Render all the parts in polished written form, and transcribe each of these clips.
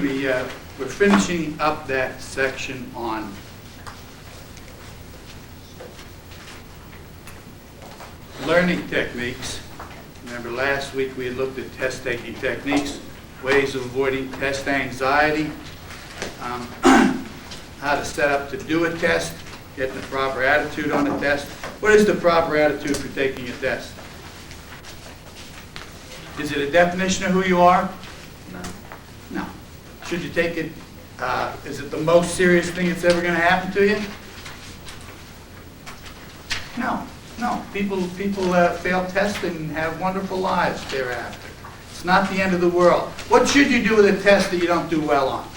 We're finishing up that section on learning techniques. Remember last week we had looked at test-taking techniques, ways of avoiding test anxiety, how to set up to do a test, getting the proper attitude on a test. What is the proper attitude for taking a test? Is it a definition of who you are? No. No. Should you take it, is it the most serious thing that's ever going to happen to you? No. No. People fail testing and have wonderful lives thereafter. It's not the end of the world. What should you do with a test that you don't do well on?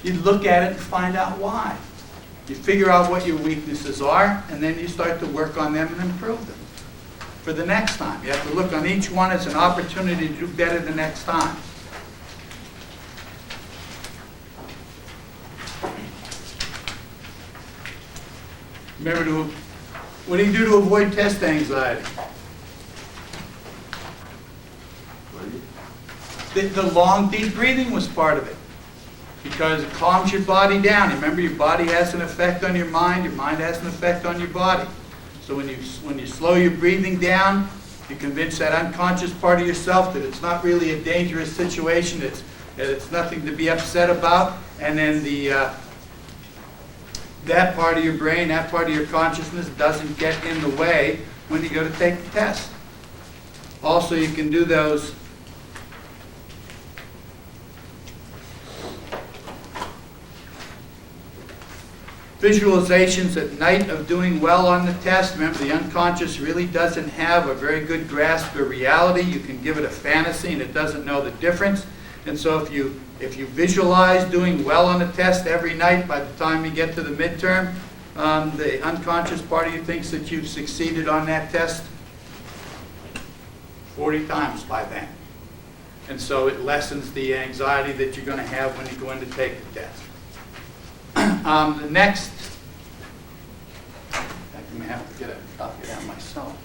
You look at it and find out why. You figure out what your weaknesses are, and then you start to work on them and improve them for the next time. You have to look on each one as an opportunity to do better the next time. Remember, what do you do to avoid test anxiety? The long, deep breathing was part of it, because it calms your body down. Remember, your body has an effect on your mind has an effect on your body. So when you slow your breathing down, you convince that unconscious part of yourself that it's not really a dangerous situation, that it's nothing to be upset about, and then that part of your brain, that part of your consciousness doesn't get in the way when you go to take the test. Also, you can do those visualizations at night of doing well on the test. Remember, the unconscious really doesn't have a very good grasp of reality. You can give it a fantasy and it doesn't know the difference. And so if you visualize doing well on the test every night, by the time you get to the midterm, the unconscious part of you thinks that you've succeeded on that test 40 times by then. And so it lessens the anxiety that you're going to have when you go in to take the test. The next, I may have to get a copy of that myself.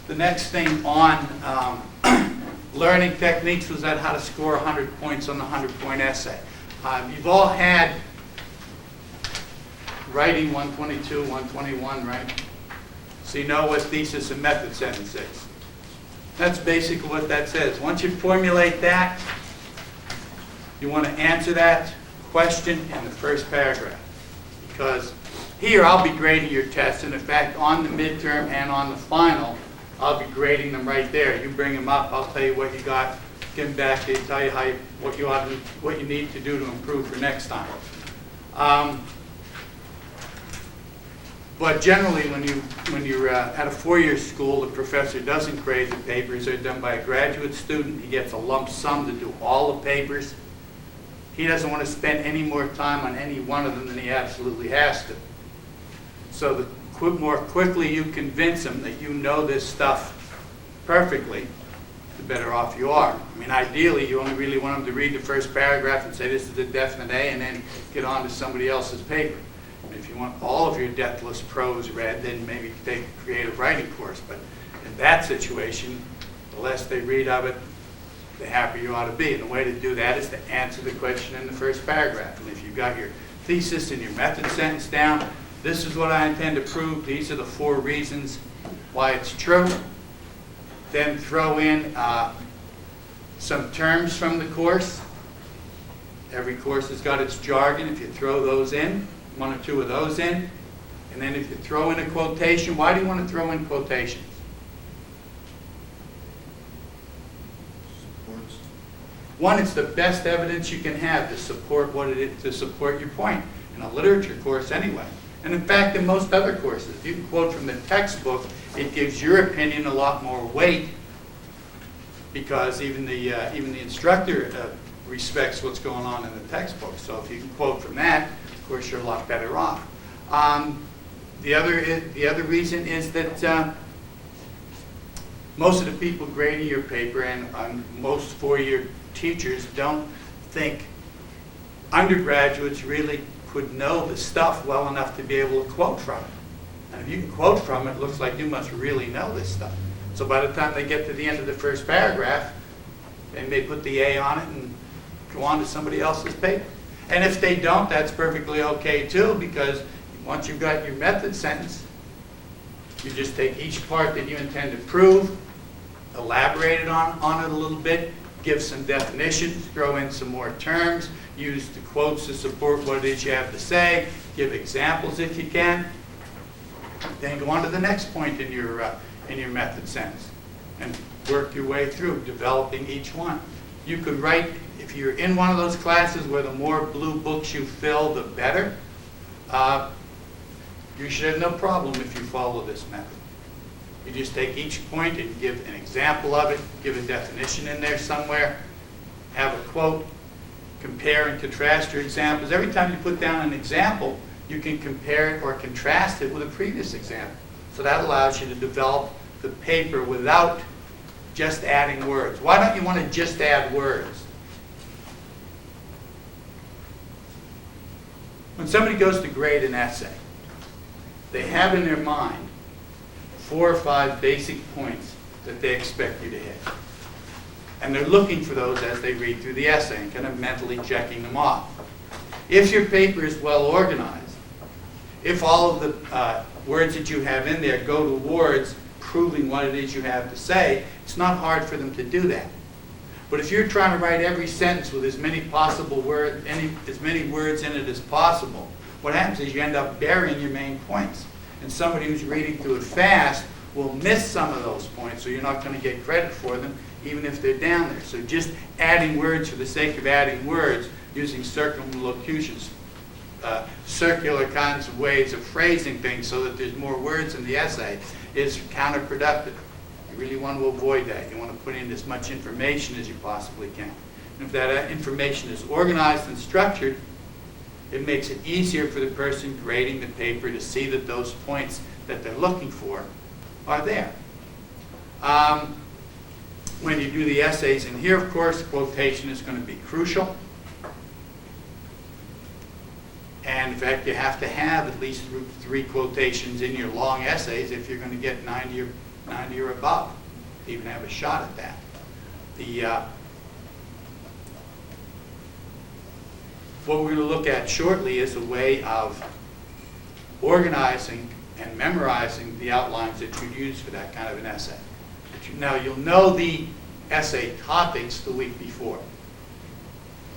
The next thing on learning techniques was that how to score 100 points on the 100-point essay. You've all had writing 122, 121, right? So you know what thesis and method sentence is. That's basically what that says. Once you formulate that, you want to answer that question in the first paragraph. Because here I'll be grading your test, and in fact on the midterm and on the final, I'll be grading them right there. You bring them up, I'll tell you what you got, give them back, they tell you what you need to do to improve for next time. But generally, when you're at a four-year school, the professor doesn't grade the papers. They're done by a graduate student. He gets a lump sum to do all the papers. He doesn't want to spend any more time on any one of them than he absolutely has to. So the more quickly you convince him that you know this stuff perfectly, the better off you are. I mean, ideally, you only really want him to read the first paragraph and say this is a definite A, and then get on to somebody else's paper. If you want all of your deathless prose read, then maybe take a creative writing course. But in that situation, the less they read of it, the happier you ought to be. And the way to do that is to answer the question in the first paragraph. And if you've got your thesis and your method sentence down, this is what I intend to prove. These are the 4 reasons why it's true. Then throw in some terms from the course. Every course has got its jargon. If you throw those in, 1 or 2 of those in, and then if you throw in a quotation, why do you want to throw in quotations? Supports. One, it's the best evidence you can have to support to support your point in a literature course anyway. And in fact, in most other courses, if you can quote from the textbook, it gives your opinion a lot more weight, because even the instructor respects what's going on in the textbook. So if you can quote from that, of course, you're a lot better off. The other reason is that most of the people grading your paper and most four-year teachers don't think undergraduates really could know the stuff well enough to be able to quote from it. And if you can quote from it, it looks like you must really know this stuff. So by the time they get to the end of the first paragraph, they may put the A on it and go on to somebody else's paper. And if they don't, that's perfectly okay too, because once you've got your method sentence, you just take each part that you intend to prove, elaborate it on it a little bit, give some definitions, throw in some more terms, use the quotes to support what it is you have to say, give examples if you can, then go on to the next point in your method sentence and work your way through developing each one. You could write, if you're in one of those classes where the more blue books you fill, the better, you should have no problem if you follow this method. You just take each point and give an example of it, give a definition in there somewhere, have a quote, compare and contrast your examples. Every time you put down an example, you can compare it or contrast it with a previous example. So that allows you to develop the paper without just adding words. Why don't you want to just add words? When somebody goes to grade an essay, they have in their mind 4 or 5 basic points that they expect you to hit. And they're looking for those as they read through the essay and kind of mentally checking them off. If your paper is well organized, if all of the words that you have in there go towards proving what it is you have to say, it's not hard for them to do that. But if you're trying to write every sentence with as many words in it as possible, what happens is you end up burying your main points. And somebody who's reading through it fast will miss some of those points, so you're not going to get credit for them, even if they're down there. So just adding words for the sake of adding words, using circumlocutions, circular kinds of ways of phrasing things so that there's more words in the essay, is counterproductive. You really want to avoid that. You want to put in as much information as you possibly can. And if that information is organized and structured, it makes it easier for the person grading the paper to see that those points that they're looking for are there. When you do the essays in here, of course, quotation is going to be crucial. And in fact, you have to have at least 3 quotations in your long essays if you're going to get 90 or above, to even have a shot at that. What we're going to look at shortly is a way of organizing and memorizing the outlines that you use for that kind of an essay. Now, you'll know the essay topics the week before.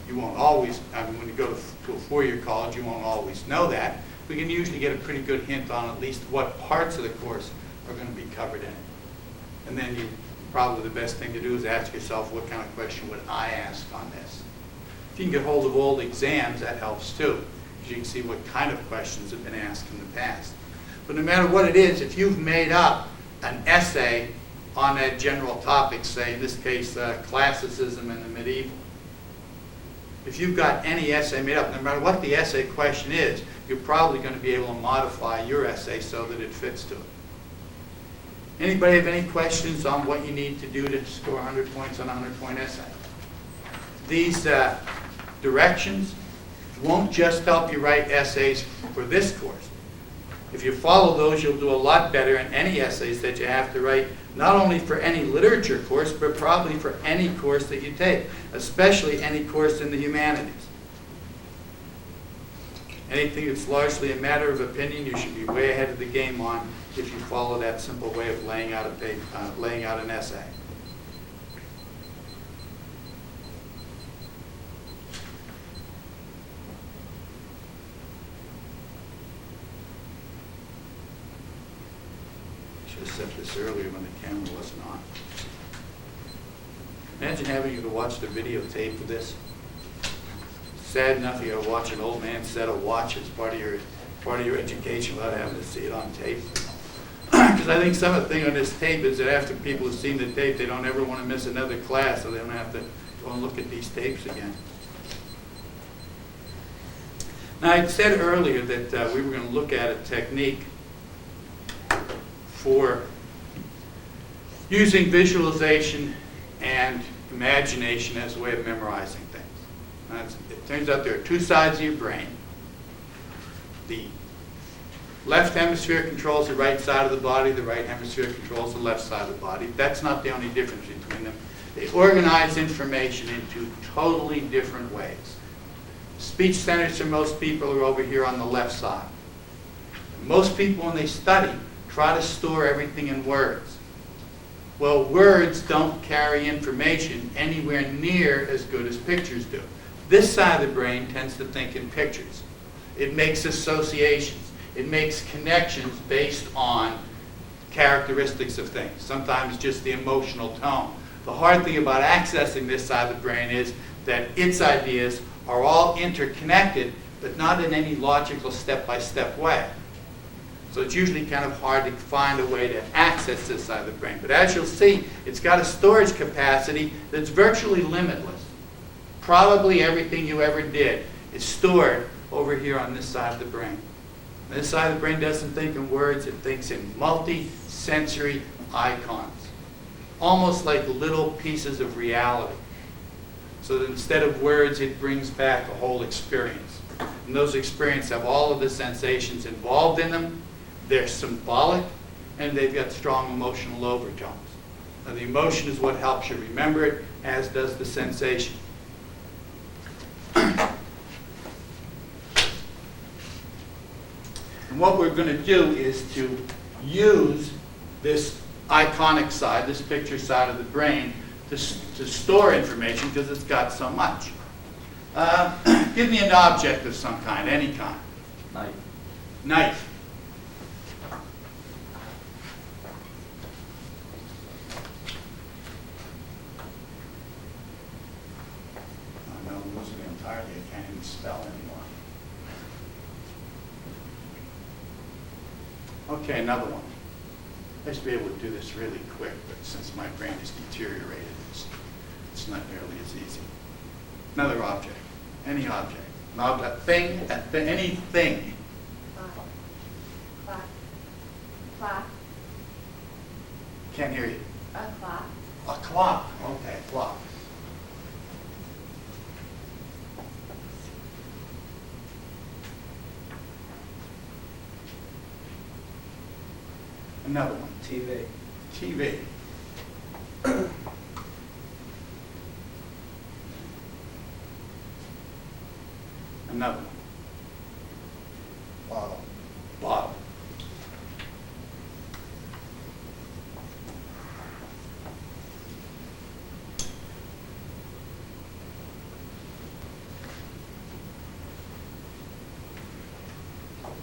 You won't always, when you go to a 4-year college, you won't always know that. We can usually get a pretty good hint on at least what parts of the course are going to be covered in it. And then probably the best thing to do is ask yourself, what kind of question would I ask on this? If you can get hold of old exams, that helps too, because you can see what kind of questions have been asked in the past. But no matter what it is, if you've made up an essay on that general topic, say in this case, classicism and the medieval, if you've got any essay made up, no matter what the essay question is, you're probably going to be able to modify your essay so that it fits to it. Anybody have any questions on what you need to do to score 100 points on a 100-point essay? These directions won't just help you write essays for this course. If you follow those, you'll do a lot better in any essays that you have to write, not only for any literature course, but probably for any course that you take, especially any course in the humanities. Anything that's largely a matter of opinion, you should be way ahead of the game on if you follow that simple way of laying out an essay. Should have set this earlier when the camera wasn't on. Imagine having to watch the videotape of this. Sad enough you got to watch an old man set a watch as part of your education without having to see it on tape. Because I think some of the thing on this tape is that after people have seen the tape, they don't ever want to miss another class, so they don't have to go and look at these tapes again. Now, I said earlier that we were going to look at a technique for using visualization and imagination as a way of memorizing things. Now, it turns out there are 2 sides of your brain. The left hemisphere controls the right side of the body, the right hemisphere controls the left side of the body. That's not the only difference between them. They organize information into totally different ways. Speech centers for most people are over here on the left side. Most people, when they study, try to store everything in words. Well, words don't carry information anywhere near as good as pictures do. This side of the brain tends to think in pictures. It makes associations. It makes connections based on characteristics of things, sometimes just the emotional tone. The hard thing about accessing this side of the brain is that its ideas are all interconnected, but not in any logical step-by-step way. So it's usually kind of hard to find a way to access this side of the brain. But as you'll see, it's got a storage capacity that's virtually limitless. Probably everything you ever did is stored over here on this side of the brain. This side of the brain doesn't think in words, it thinks in multi-sensory icons. Almost like little pieces of reality. So that instead of words, it brings back a whole experience. And those experiences have all of the sensations involved in them. They're symbolic, and they've got strong emotional overtones. Now, the emotion is what helps you remember it, as does the sensation. And what we're going to do is to use this iconic side, this picture side of the brain, to store information because it's got so much. Give me an object of some kind, any kind. Knife. Knife. Oh, no, I'm losing it entirely. I can't even spell anymore. Okay, another one. I used to be able to do this really quick, but since my brain has deteriorated, it's not nearly as easy. Another object. Any object. An object. Thing. Anything. Clock. Clock. Can't hear you. A clock. A clock. Okay, clock. Another one. TV. TV. Another one. Bottle. Bottle.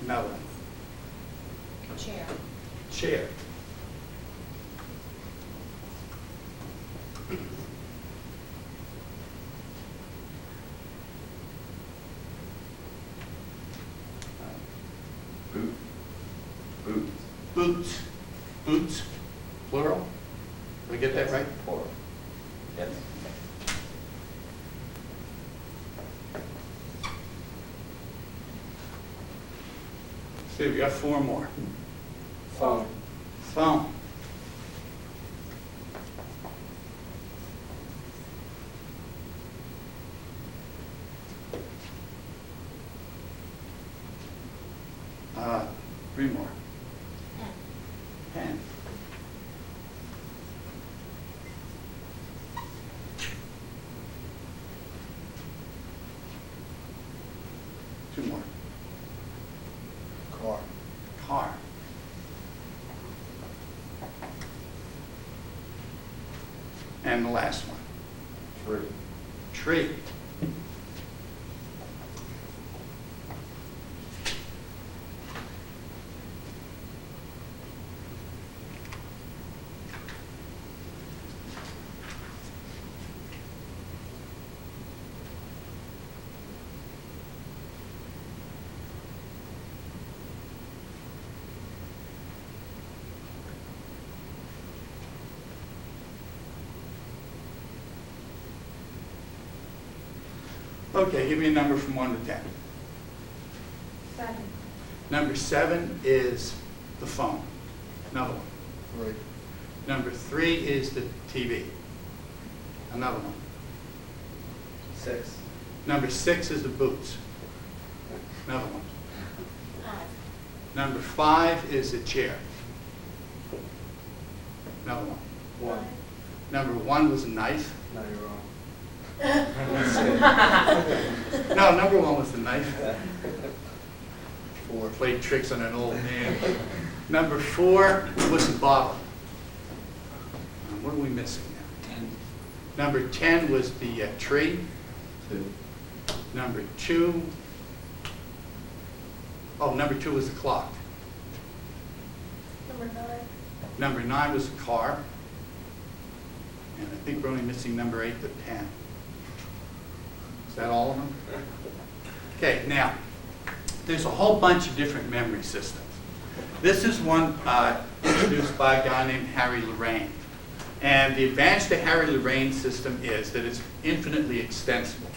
Another one. Chair. Chair. Boot. Boot. Boots. Boots. Plural. Did I get that right? Plural. Yes. See, we got four more. Phone. Phone. Three more. Pen. Pen. Two more. Car. Car. And the last one. Tree. Tree. Okay, give me a number from 1 to 10. 7. Number 7 is the phone. Another one. 3. Number 3 is the TV. Another one. 6. Number 6 is the boots. Another one. Number 5 is a chair. Another one. 1. Number 1 was a knife. No, you're wrong. No, number 1 was the knife. 4. Played tricks on an old man. Number 4 was a bottle. What are we missing now? 10. Number 10 was the tree. 2. Number 2, number 2 was the clock. Number 9. Number 9 was the car. And I think we're only missing number 8, the pen. Is that all of them? Okay, now, there's a whole bunch of different memory systems. This is one introduced by a guy named Harry Lorraine. And the advantage to Harry Lorraine's system is that it's infinitely extensible.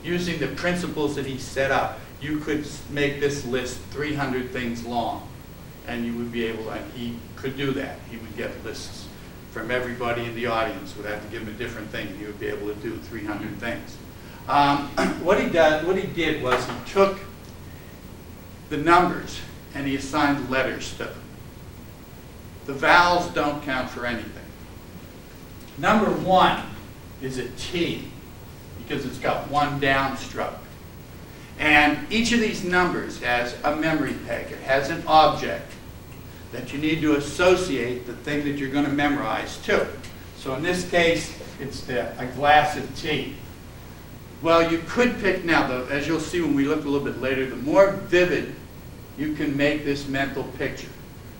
Using the principles that he set up, you could make this list 300 things long. And you would be able, and he could do that. He would get lists from everybody in the audience. Would have to give him a different thing. He would be able to do 300 things. What he did was he took the numbers and he assigned letters to them. The vowels don't count for anything. Number 1 is a T because it's got 1 downstroke. And each of these numbers has a memory peg. It has an object that you need to associate the thing that you're going to memorize to. So in this case, it's a glass of tea. Well, you could pick now, though, as you'll see when we look a little bit later, the more vivid you can make this mental picture,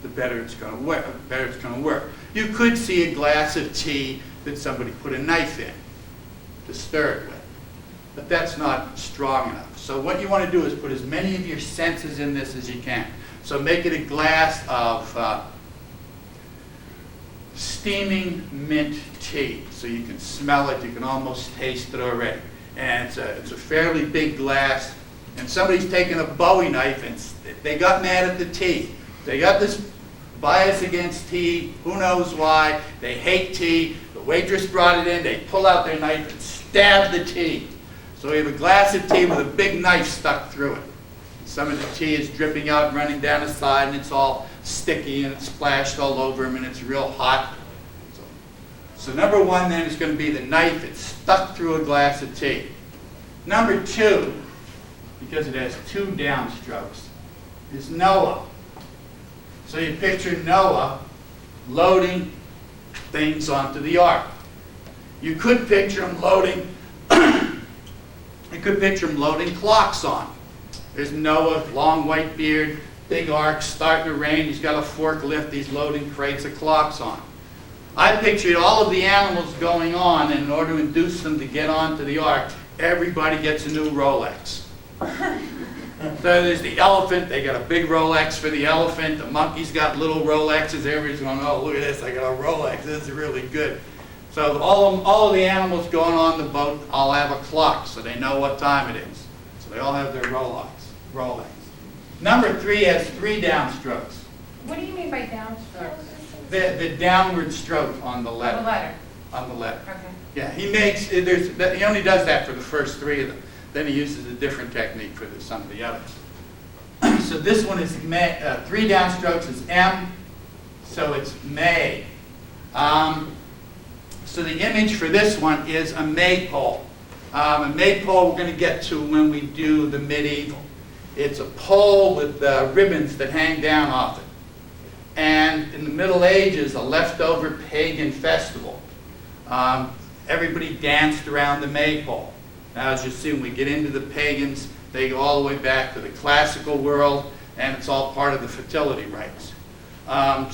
the better it's going to work. You could see a glass of tea that somebody put a knife in to stir it with. But that's not strong enough. So what you want to do is put as many of your senses in this as you can. So make it a glass of steaming mint tea. So you can smell it, you can almost taste it already. And it's a fairly big glass. And somebody's taken a Bowie knife and they got mad at the tea. They got this bias against tea, who knows why. They hate tea. The waitress brought it in, they pull out their knife and stab the tea. So we have a glass of tea with a big knife stuck through it. Some of the tea is dripping out and running down the side, and it's all sticky, and it's splashed all over him, and it's real hot. So number 1 then is going to be the knife. It's stuck through a glass of tea. Number 2, because it has 2 downstrokes, is Noah. So you picture Noah loading things onto the ark. You could picture him loading clocks on. There's Noah, long white beard, big ark, starting to rain. He's got a forklift. He's loading crates of clocks on. I pictured all of the animals going on, and in order to induce them to get onto the ark, everybody gets a new Rolex. So there's the elephant. They got a big Rolex for the elephant. The monkey's got little Rolexes. Everybody's going, oh, look at this. I got a Rolex. This is really good. So all of the animals going on the boat all have a clock, so they know what time it is. So they all have their Rolex. Number 3 has 3 downstrokes. What do you mean by downstrokes? The downward stroke on the letter. On the letter. On the letter. Okay. Yeah, he only does that for the first 3 of them. Then he uses a different technique for some of the others. So this one is 3 downstrokes is M, so it's May. So the image for this one is a maypole. A maypole we're going to get to when we do the medieval. It's a pole with ribbons that hang down off it. And in the Middle Ages, a leftover pagan festival. Everybody danced around the maypole. Now, as you see, when we get into the pagans, they go all the way back to the classical world, and it's all part of the fertility rites.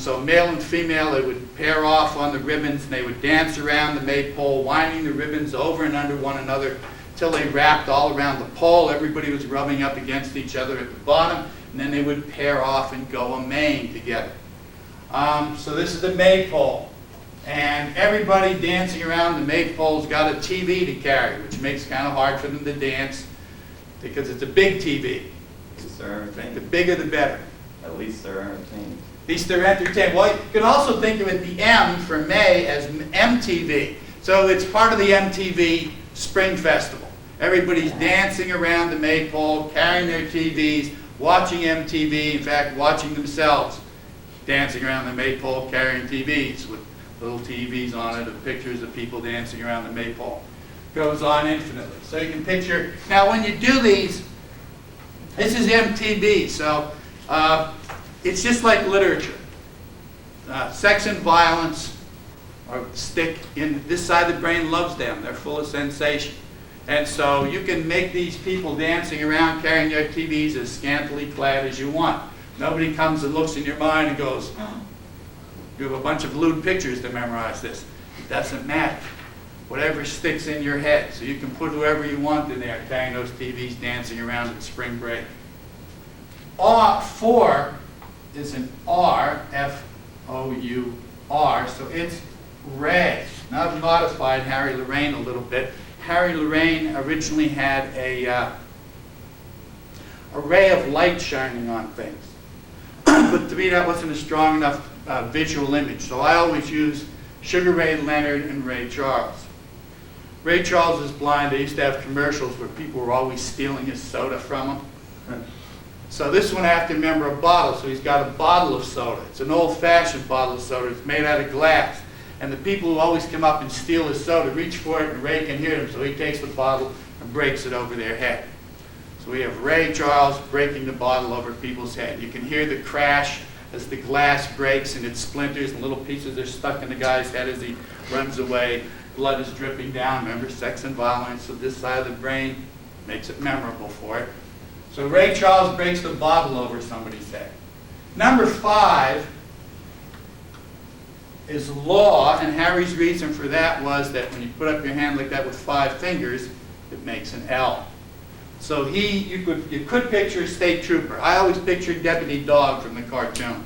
So male and female, they would pair off on the ribbons, and they would dance around the maypole, winding the ribbons over and under one another till they wrapped all around the pole. Everybody was rubbing up against each other at the bottom, and then they would pair off and go a Maying together. So this is the maypole. And everybody dancing around the maypole's got a TV to carry, which makes it kind of hard for them to dance because it's a big TV. They're The entertained. bigger the better. At least they're entertained. At least they're entertained. Well, you can also think of it, the M for May, as MTV. So it's part of the MTV Spring Festival. Everybody's dancing around the maypole, carrying their TVs, watching MTV, in fact, watching themselves dancing around the maypole carrying TVs with little TVs on it of pictures of people dancing around the maypole. Goes on infinitely. So you can picture, now when you do these, this is MTV, so it's just like literature. Sex and violence stick in, this side of the brain loves them, they're full of sensation. And so you can make these people dancing around carrying their TVs as scantily clad as you want. Nobody comes and looks in your mind and goes, oh, you have a bunch of lewd pictures to memorize this. It doesn't matter. Whatever sticks in your head. So you can put whoever you want in there carrying those TVs dancing around at spring break. Four is an R, F-O-U-R, so it's ray. Now I've modified Harry Lorraine a little bit. Harry Lorraine originally had a ray of light shining on things. But to me that wasn't a strong enough visual image. So I always use Sugar Ray Leonard and Ray Charles. Ray Charles is blind. They used to have commercials where people were always stealing his soda from him. So this one I have to remember a bottle. So he's got a bottle of soda. It's an old-fashioned bottle of soda. It's made out of glass. And the people who always come up and steal his soda reach for it, and Ray can hear them. So he takes the bottle and breaks it over their head. So we have Ray Charles breaking the bottle over people's head. You can hear the crash as the glass breaks and it splinters and little pieces are stuck in the guy's head as he runs away. Blood is dripping down. Remember, sex and violence. So this side of the brain makes it memorable for it. So Ray Charles breaks the bottle over somebody's head. Number 5 is law, and Harry's reason for that was that when you put up your hand like that with 5 fingers, it makes an L. So you could picture a state trooper. I always pictured Deputy Dog from the cartoon.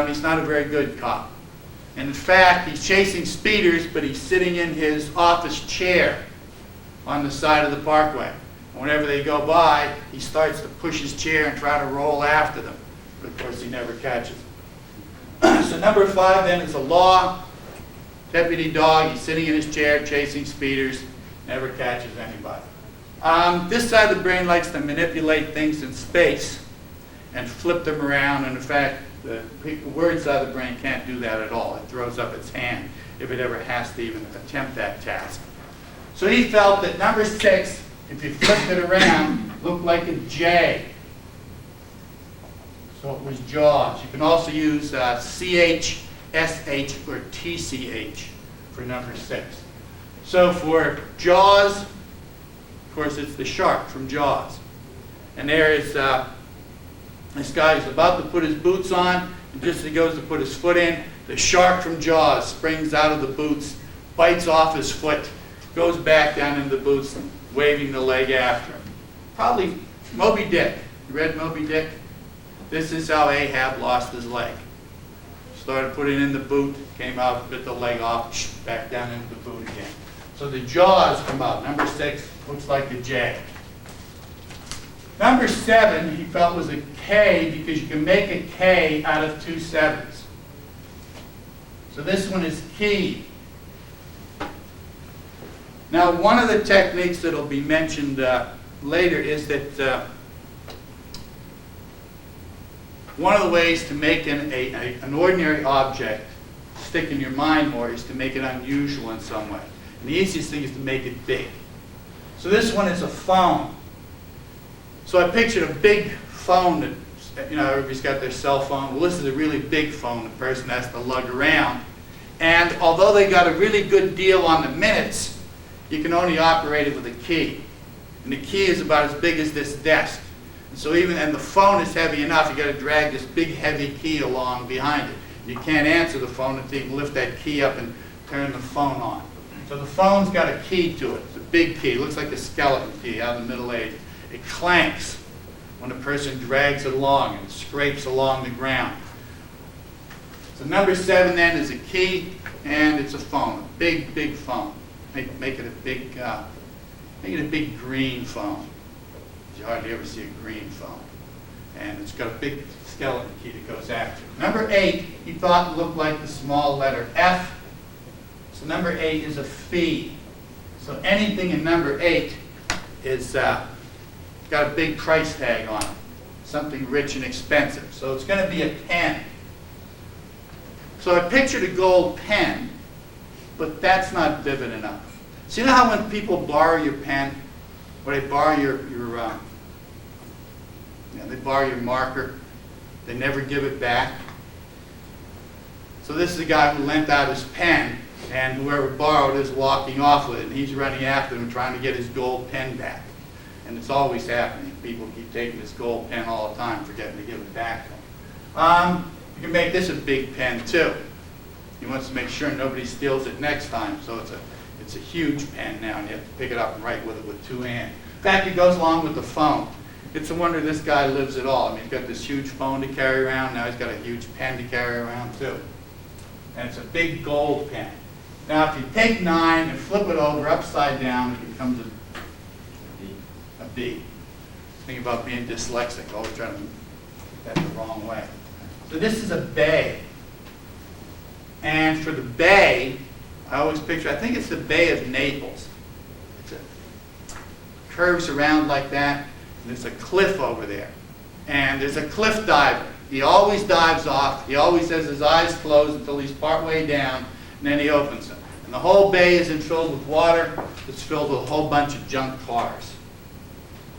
He's not a very good cop. And in fact, he's chasing speeders, but he's sitting in his office chair on the side of the parkway. And whenever they go by, he starts to push his chair and try to roll after them. But of course, he never catches them. So number 5 then is a law. Deputy Dog, he's sitting in his chair chasing speeders, never catches anybody. This side of the brain likes to manipulate things in space and flip them around, and in fact, the word side of the brain can't do that at all. It throws up its hand if it ever has to even attempt that task. So he felt that number 6, if you flipped it around, looked like a J. So it was Jaws. You can also use CH, SH, or TCH for number 6. So for Jaws, of course, it's the shark from Jaws. And there is this guy who's about to put his boots on, and just as he goes to put his foot in, the shark from Jaws springs out of the boots, bites off his foot, goes back down into the boots, waving the leg after him. Probably Moby Dick. You read Moby Dick? This is how Ahab lost his leg. Started putting it in the boot, came out, bit the leg off, back down into the boot again. So the jaws come out. Number 6 looks like a J. Number 7 he felt was a K because you can make a K out of 2 7s. So this one is key. Now one of the techniques that will be mentioned later is that one of the ways to make an ordinary object stick in your mind more is to make it unusual in some way. And the easiest thing is to make it big. So this one is a phone. So I pictured a big phone that, everybody's got their cell phone. Well, this is a really big phone the person has to lug around. And although they got a really good deal on the minutes, you can only operate it with a key. And the key is about as big as this desk. So and the phone is heavy enough, you got to drag this big heavy key along behind it. You can't answer the phone until you can lift that key up and turn the phone on. So the phone's got a key to it. It's a big key. It looks like a skeleton key out in the Middle Ages. It clanks when a person drags it along and scrapes along the ground. So number 7 then is a key, and it's a phone, a big, big phone. Make it a big green phone. You hardly ever see a green phone. And it's got a big skeleton key that goes after it. Number 8, he thought looked like the small letter F. So number 8 is a fee. So anything in number 8 is got a big price tag on it. something rich and expensive. So it's going to be a pen. So I pictured a gold pen, but that's not vivid enough. So you know how when people borrow your pen, or they borrow they borrow your marker, they never give it back? So this is a guy who lent out his pen, and whoever borrowed is walking off with it, and he's running after them trying to get his gold pen back. And it's always happening. People keep taking this gold pen all the time, forgetting to give it back to them. You can make this a big pen too. He wants to make sure nobody steals it next time, so it's a huge pen now, and you have to pick it up and write with it with two hands. In fact, it goes along with the phone. It's a wonder this guy lives at all. I mean, he's got this huge phone to carry around. Now he's got a huge pen to carry around too. And it's a big gold pen. Now, if you take 9 and flip it over upside down, it becomes a B. Think about being dyslexic, always trying to get that the wrong way. So this is a bay. And for the bay, I always picture, I think it's the Bay of Naples. Curves around like that, and there's a cliff over there. And there's a cliff diver. He always dives off. He always has his eyes closed until he's partway down, and then he opens them. And the whole bay isn't filled with water. It's filled with a whole bunch of junk cars.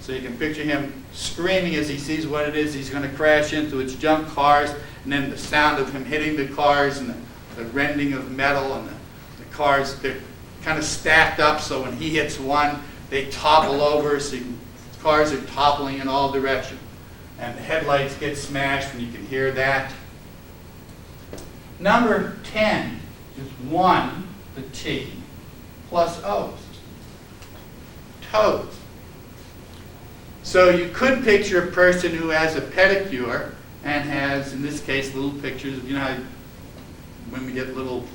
So you can picture him screaming as he sees what it is he's going to crash into. It's junk cars, and then the sound of him hitting the cars, and the rending of metal, and the cars, they're kind of stacked up, so when he hits one, they topple over, so cars are toppling in all directions. And the headlights get smashed, and you can hear that. Number 10 is 1, the T, plus O's. Toes. So you could picture a person who has a pedicure and has, in this case, little pictures. You know how when we get little,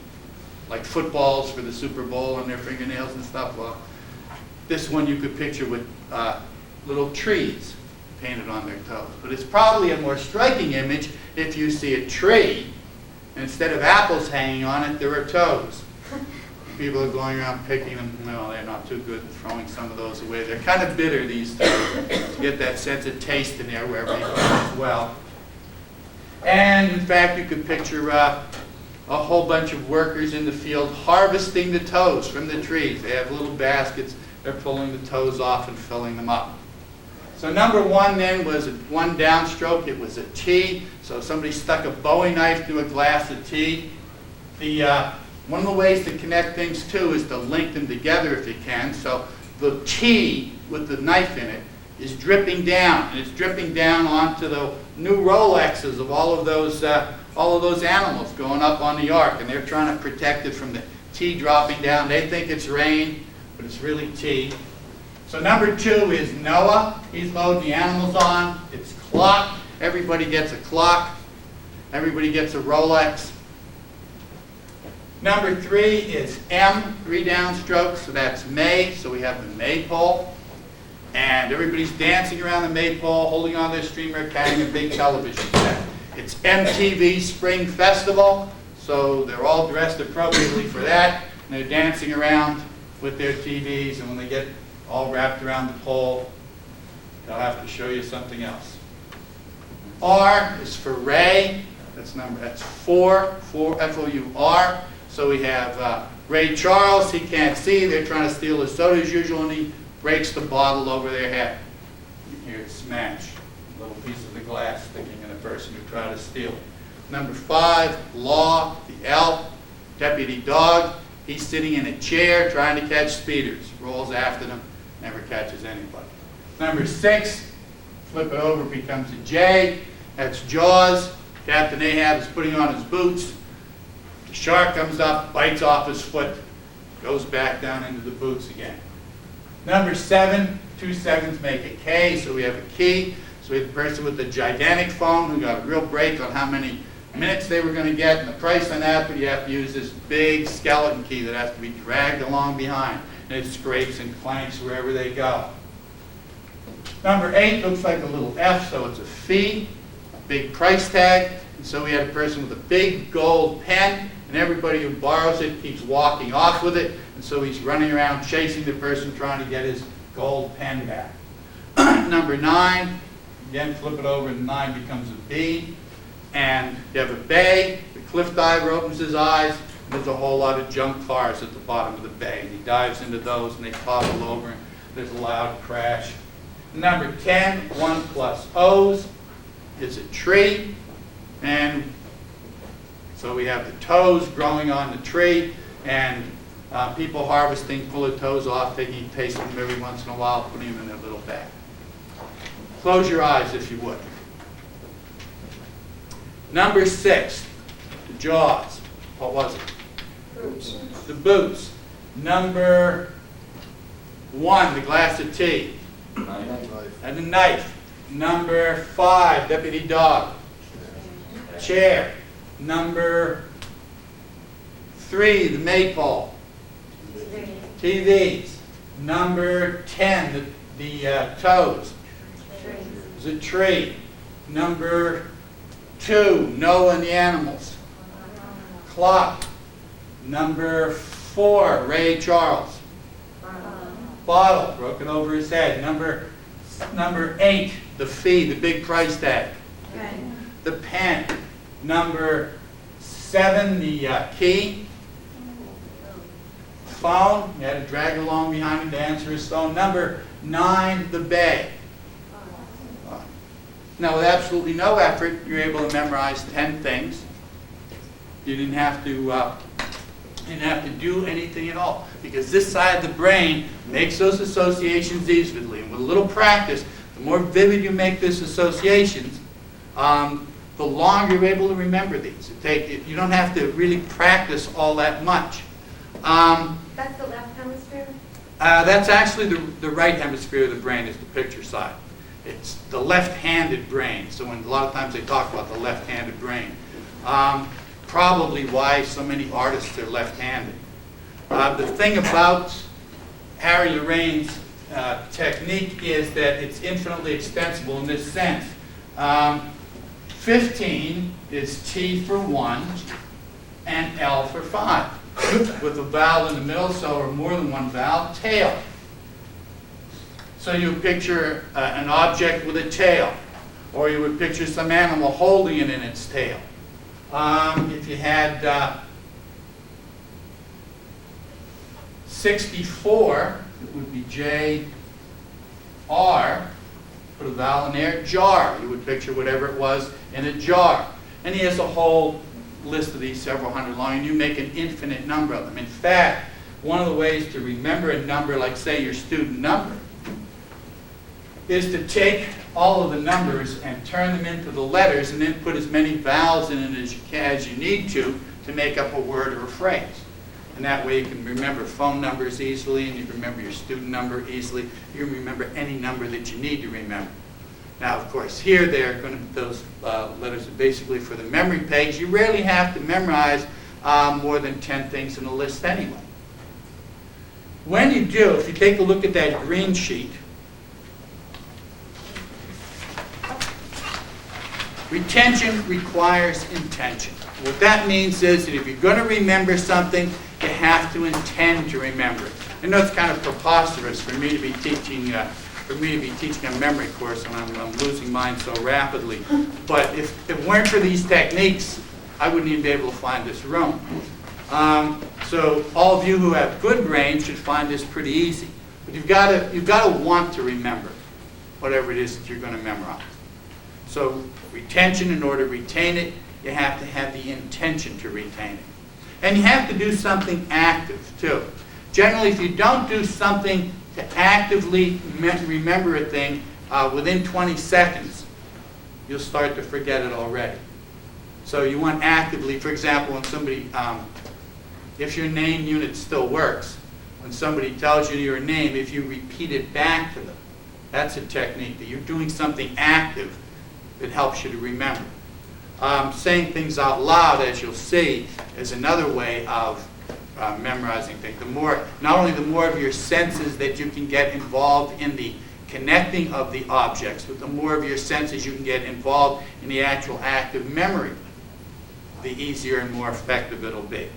like footballs for the Super Bowl on their fingernails and stuff? Well, this one you could picture with little trees painted on their toes. But it's probably a more striking image if you see a tree, and instead of apples hanging on it, there are toes. People are going around picking them. Well, they're not too good at throwing some of those away. They're kind of bitter, these toes. To get that sense of taste in there wherever you go as well. And in fact, you could picture a whole bunch of workers in the field harvesting the toes from the trees. They have little baskets. They're pulling the toes off and filling them up. So number 1 then was 1 downstroke. It was a T. So if somebody stuck a Bowie knife through a glass of tea. One of the ways to connect things too is to link them together if you can. So the T with the knife in it is dripping down, and it's dripping down onto the new Rolexes of all of those animals going up on the ark, and they're trying to protect it from the tea dropping down. They think it's rain, but it's really tea. So number 2 is Noah. He's loading the animals on. It's clock. Everybody gets a clock. Everybody gets a Rolex. Number 3 is M, 3 downstrokes, so that's May. So we have the maypole. And everybody's dancing around the maypole, holding on their streamer, carrying a big television set. It's MTV Spring Festival, so they're all dressed appropriately for that. And they're dancing around with their TVs, and when they get all wrapped around the pole, they'll have to show you something else. R is for Ray. That's 4, F-O-U-R. So we have Ray Charles. He can't see. They're trying to steal his soda as usual, and he breaks the bottle over their head. You hear it smash. A little piece of the glass sticking in the person who tried to steal it. Number 5, Law, the L, Deputy Dog. He's sitting in a chair trying to catch speeders. Rolls after them, never catches anybody. Number 6, flip it over, becomes a J. That's Jaws. Captain Ahab is putting on his boots. The shark comes up, bites off his foot, goes back down into the boots again. Number 7, 2 7s make a K, so we have a key. So we have the person with the gigantic phone who got a real break on how many minutes they were going to get and the price on that, but you have to use this big skeleton key that has to be dragged along behind, and it scrapes and clanks wherever they go. Number 8 looks like a little F, so it's a fee, a big price tag. And so we had a person with a big gold pen, and everybody who borrows it keeps walking off with it, and so he's running around chasing the person trying to get his gold pen back. Number 9, Again, flip it over and 9 becomes a B. And you have a bay, the cliff diver opens his eyes, and there's a whole lot of junk cars at the bottom of the bay. And he dives into those and they topple over, and there's a loud crash. Number 10, 1 plus O's, is a tree. And so we have the toes growing on the tree, and people harvesting, pull the toes off, taking, tasting them every once in a while, putting them in their little bag. Close your eyes if you would. Number 6, the jaws. What was it? Boots. The boots. Number 1, the glass of tea. And the knife. Number 5, deputy dog. Chair. Number 3, the maypole. TVs. Number 10, the toes. Is a tree. Number 2, Noah and the animals. Clock. Number 4, Ray Charles. Bottle, broken over his head. Number 8, the fee, the big price tag. The pen. Number 7, the key. Phone, you had to drag along behind him to answer his phone. Number 9, the bay. Now, with absolutely no effort, you're able to memorize 10 things. You didn't have to do anything at all, because this side of the brain makes those associations easily. And with a little practice, the more vivid you make these associations, the longer you're able to remember these. You don't have to really practice all that much. That's the left hemisphere? That's actually the right hemisphere of the brain is the picture side. It's the left-handed brain. So when a lot of times they talk about the left-handed brain. Probably why so many artists are left-handed. The thing about Harry Lorraine's technique is that it's infinitely extensible in this sense. 15 is T for 1 and L for 5, with a vowel in the middle, so or more than one vowel. Tail. So you would picture an object with a tail, or you would picture some animal holding it in its tail. If you had 64, it would be J, R, put a vowel in there, jar. You would picture whatever it was in a jar. And he has a whole list of these, several hundred long, and you make an infinite number of them. In fact, one of the ways to remember a number, like say your student number, is to take all of the numbers and turn them into the letters and then put as many vowels in it as you need to make up a word or a phrase. And that way you can remember phone numbers easily, and you can remember your student number easily. You can remember any number that you need to remember. Now, of course, here those letters are basically for the memory page. You rarely have to memorize more than 10 things in a list anyway. When you do, if you take a look at that green sheet, retention requires intention. What that means is that if you're going to remember something, you have to intend to remember it. I know it's kind of preposterous for me to be teaching a memory course, and I'm losing mine so rapidly. But if it weren't for these techniques, I wouldn't even be able to find this room. So all of you who have good brains should find this pretty easy. But you've got to want to remember whatever it is that you're going to memorize. So retention, in order to retain it, you have to have the intention to retain it. And you have to do something active, too. Generally, if you don't do something to actively remember a thing within 20 seconds, you'll start to forget it already. So you want actively, for example, when somebody, if your name unit still works, when somebody tells you your name, if you repeat it back to them, that's a technique that you're doing something active that helps you to remember. Saying things out loud, as you'll see, is another way of memorizing things. Not only the more of your senses that you can get involved in the connecting of the objects, but the more of your senses you can get involved in the actual act of memory, the easier and more effective it'll be.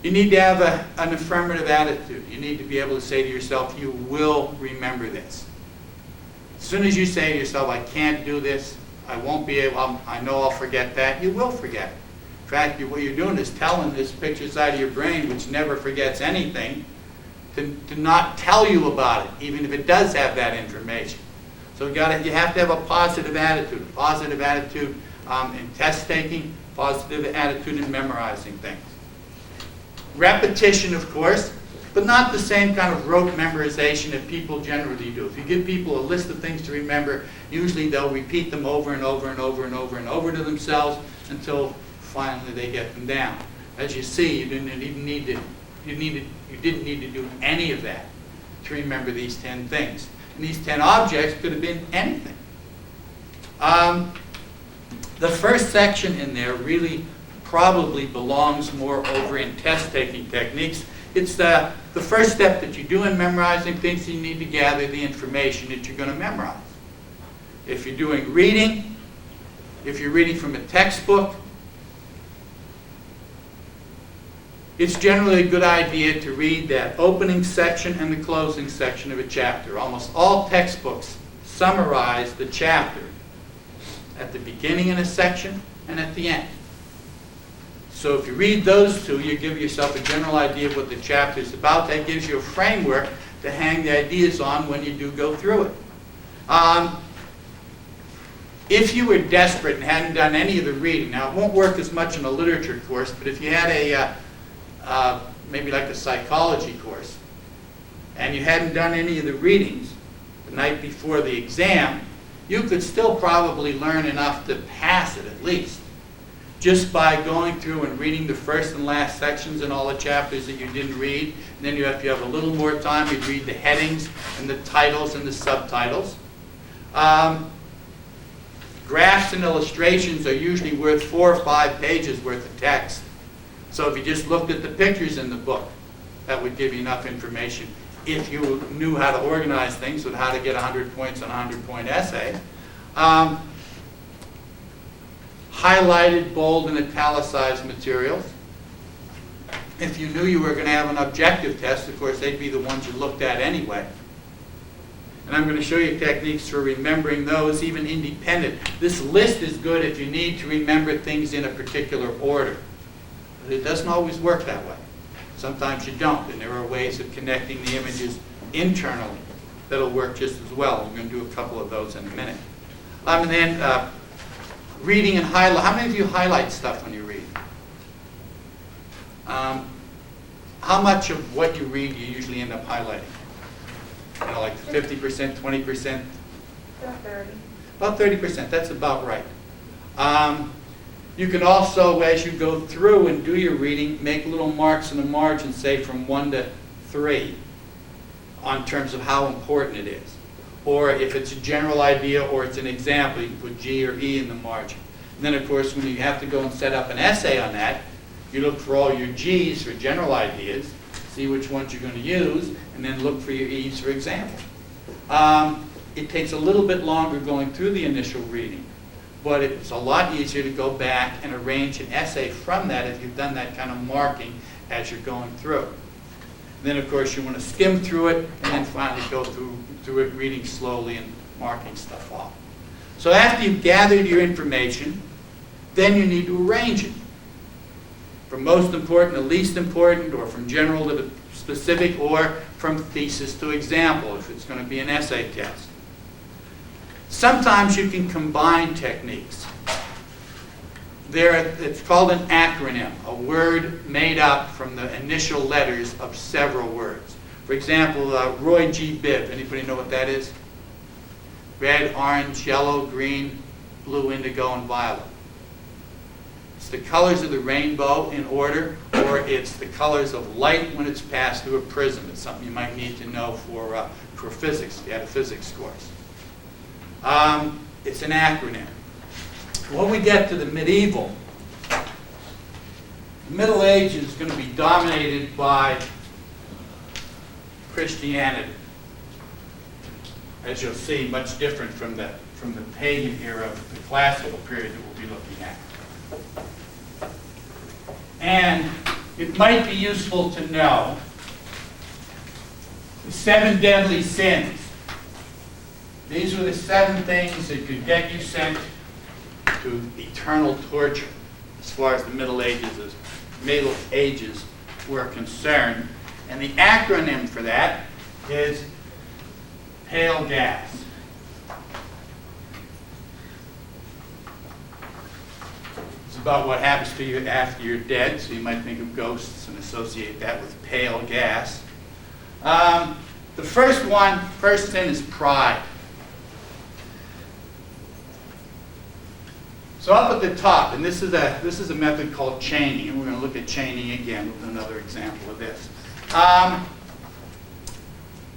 You need to have an affirmative attitude. You need to be able to say to yourself, you will remember this. As soon as you say to yourself, I can't do this, I won't be able, I know I'll forget that, you will forget. In fact, what you're doing is telling this picture side of your brain, which never forgets anything, to not tell you about it, even if it does have that information. So you have to have a positive attitude in test taking, positive attitude in memorizing things. Repetition, of course, but not the same kind of rote memorization that people generally do. If you give people a list of things to remember, usually they'll repeat them over and over and over and over and over to themselves until finally they get them down. As you see, you didn't need to do any of that to remember these 10 things. And these 10 objects could have been anything. The first section in there really probably belongs more over in test-taking techniques. It's the first step that you do in memorizing things. You need to gather the information that you're going to memorize. If you're doing reading, if you're reading from a textbook, it's generally a good idea to read that opening section and the closing section of a chapter. Almost all textbooks summarize the chapter at the beginning in a section and at the end. So if you read those two, you give yourself a general idea of what the chapter is about. That gives you a framework to hang the ideas on when you do go through it. If you were desperate and hadn't done any of the reading, now it won't work as much in a literature course, but if you had maybe like a psychology course, and you hadn't done any of the readings the night before the exam, you could still probably learn enough to pass it at least, just by going through and reading the first and last sections and all the chapters that you didn't read. And then if you have a little more time, you'd read the headings and the titles and the subtitles. Graphs and illustrations are usually worth 4 or 5 pages worth of text. So if you just looked at the pictures in the book, that would give you enough information if you knew how to organize things with how to get 100 points on a 100-point essay. Highlighted, bold, and italicized materials. If you knew you were going to have an objective test, of course, they'd be the ones you looked at anyway. And I'm going to show you techniques for remembering those, even independent. This list is good if you need to remember things in a particular order. But it doesn't always work that way. Sometimes you don't, and there are ways of connecting the images internally that'll work just as well. We're going to do a couple of those in a minute. And then reading and highlight. How many of you highlight stuff when you read? How much of what you read you usually end up highlighting? You know, like 50%, 20%? About 30. About 30%. That's about right. You can also, as you go through and do your reading, make little marks in the margin, say from 1 to 3, on terms of how important it is. Or if it's a general idea or it's an example, you can put G or E in the margin. And then, of course, when you have to go and set up an essay on that, you look for all your G's for general ideas, see which ones you're going to use, and then look for your E's for example. It takes a little bit longer going through the initial reading, but it's a lot easier to go back and arrange an essay from that if you've done that kind of marking as you're going through. And then, of course, you want to skim through it and then finally go through it reading slowly and marking stuff off. So after you've gathered your information, then you need to arrange it. From most important to least important, or from general to the specific, or from thesis to example, if it's going to be an essay test. Sometimes you can combine techniques. It's called an acronym, a word made up from the initial letters of several words. For example, Roy G. Biv. Anybody know what that is? Red, orange, yellow, green, blue, indigo, and violet. It's the colors of the rainbow in order, or it's the colors of light when it's passed through a prism. It's something you might need to know for physics, if you had a physics course. It's an acronym. When we get to the medieval, the Middle Age is going to be dominated by Christianity. As you'll see, much different from the pagan era, the classical period that we'll be looking at. And it might be useful to know the 7 deadly sins These were the 7 things that could get you sent to eternal torture as far as the Middle Ages were concerned. And the acronym for that is pale gas. It's about what happens to you after you're dead, so you might think of ghosts and associate that with pale gas. The first sin is pride. So up at the top, and this is a method called chaining, and we're going to look at chaining again with another example of this.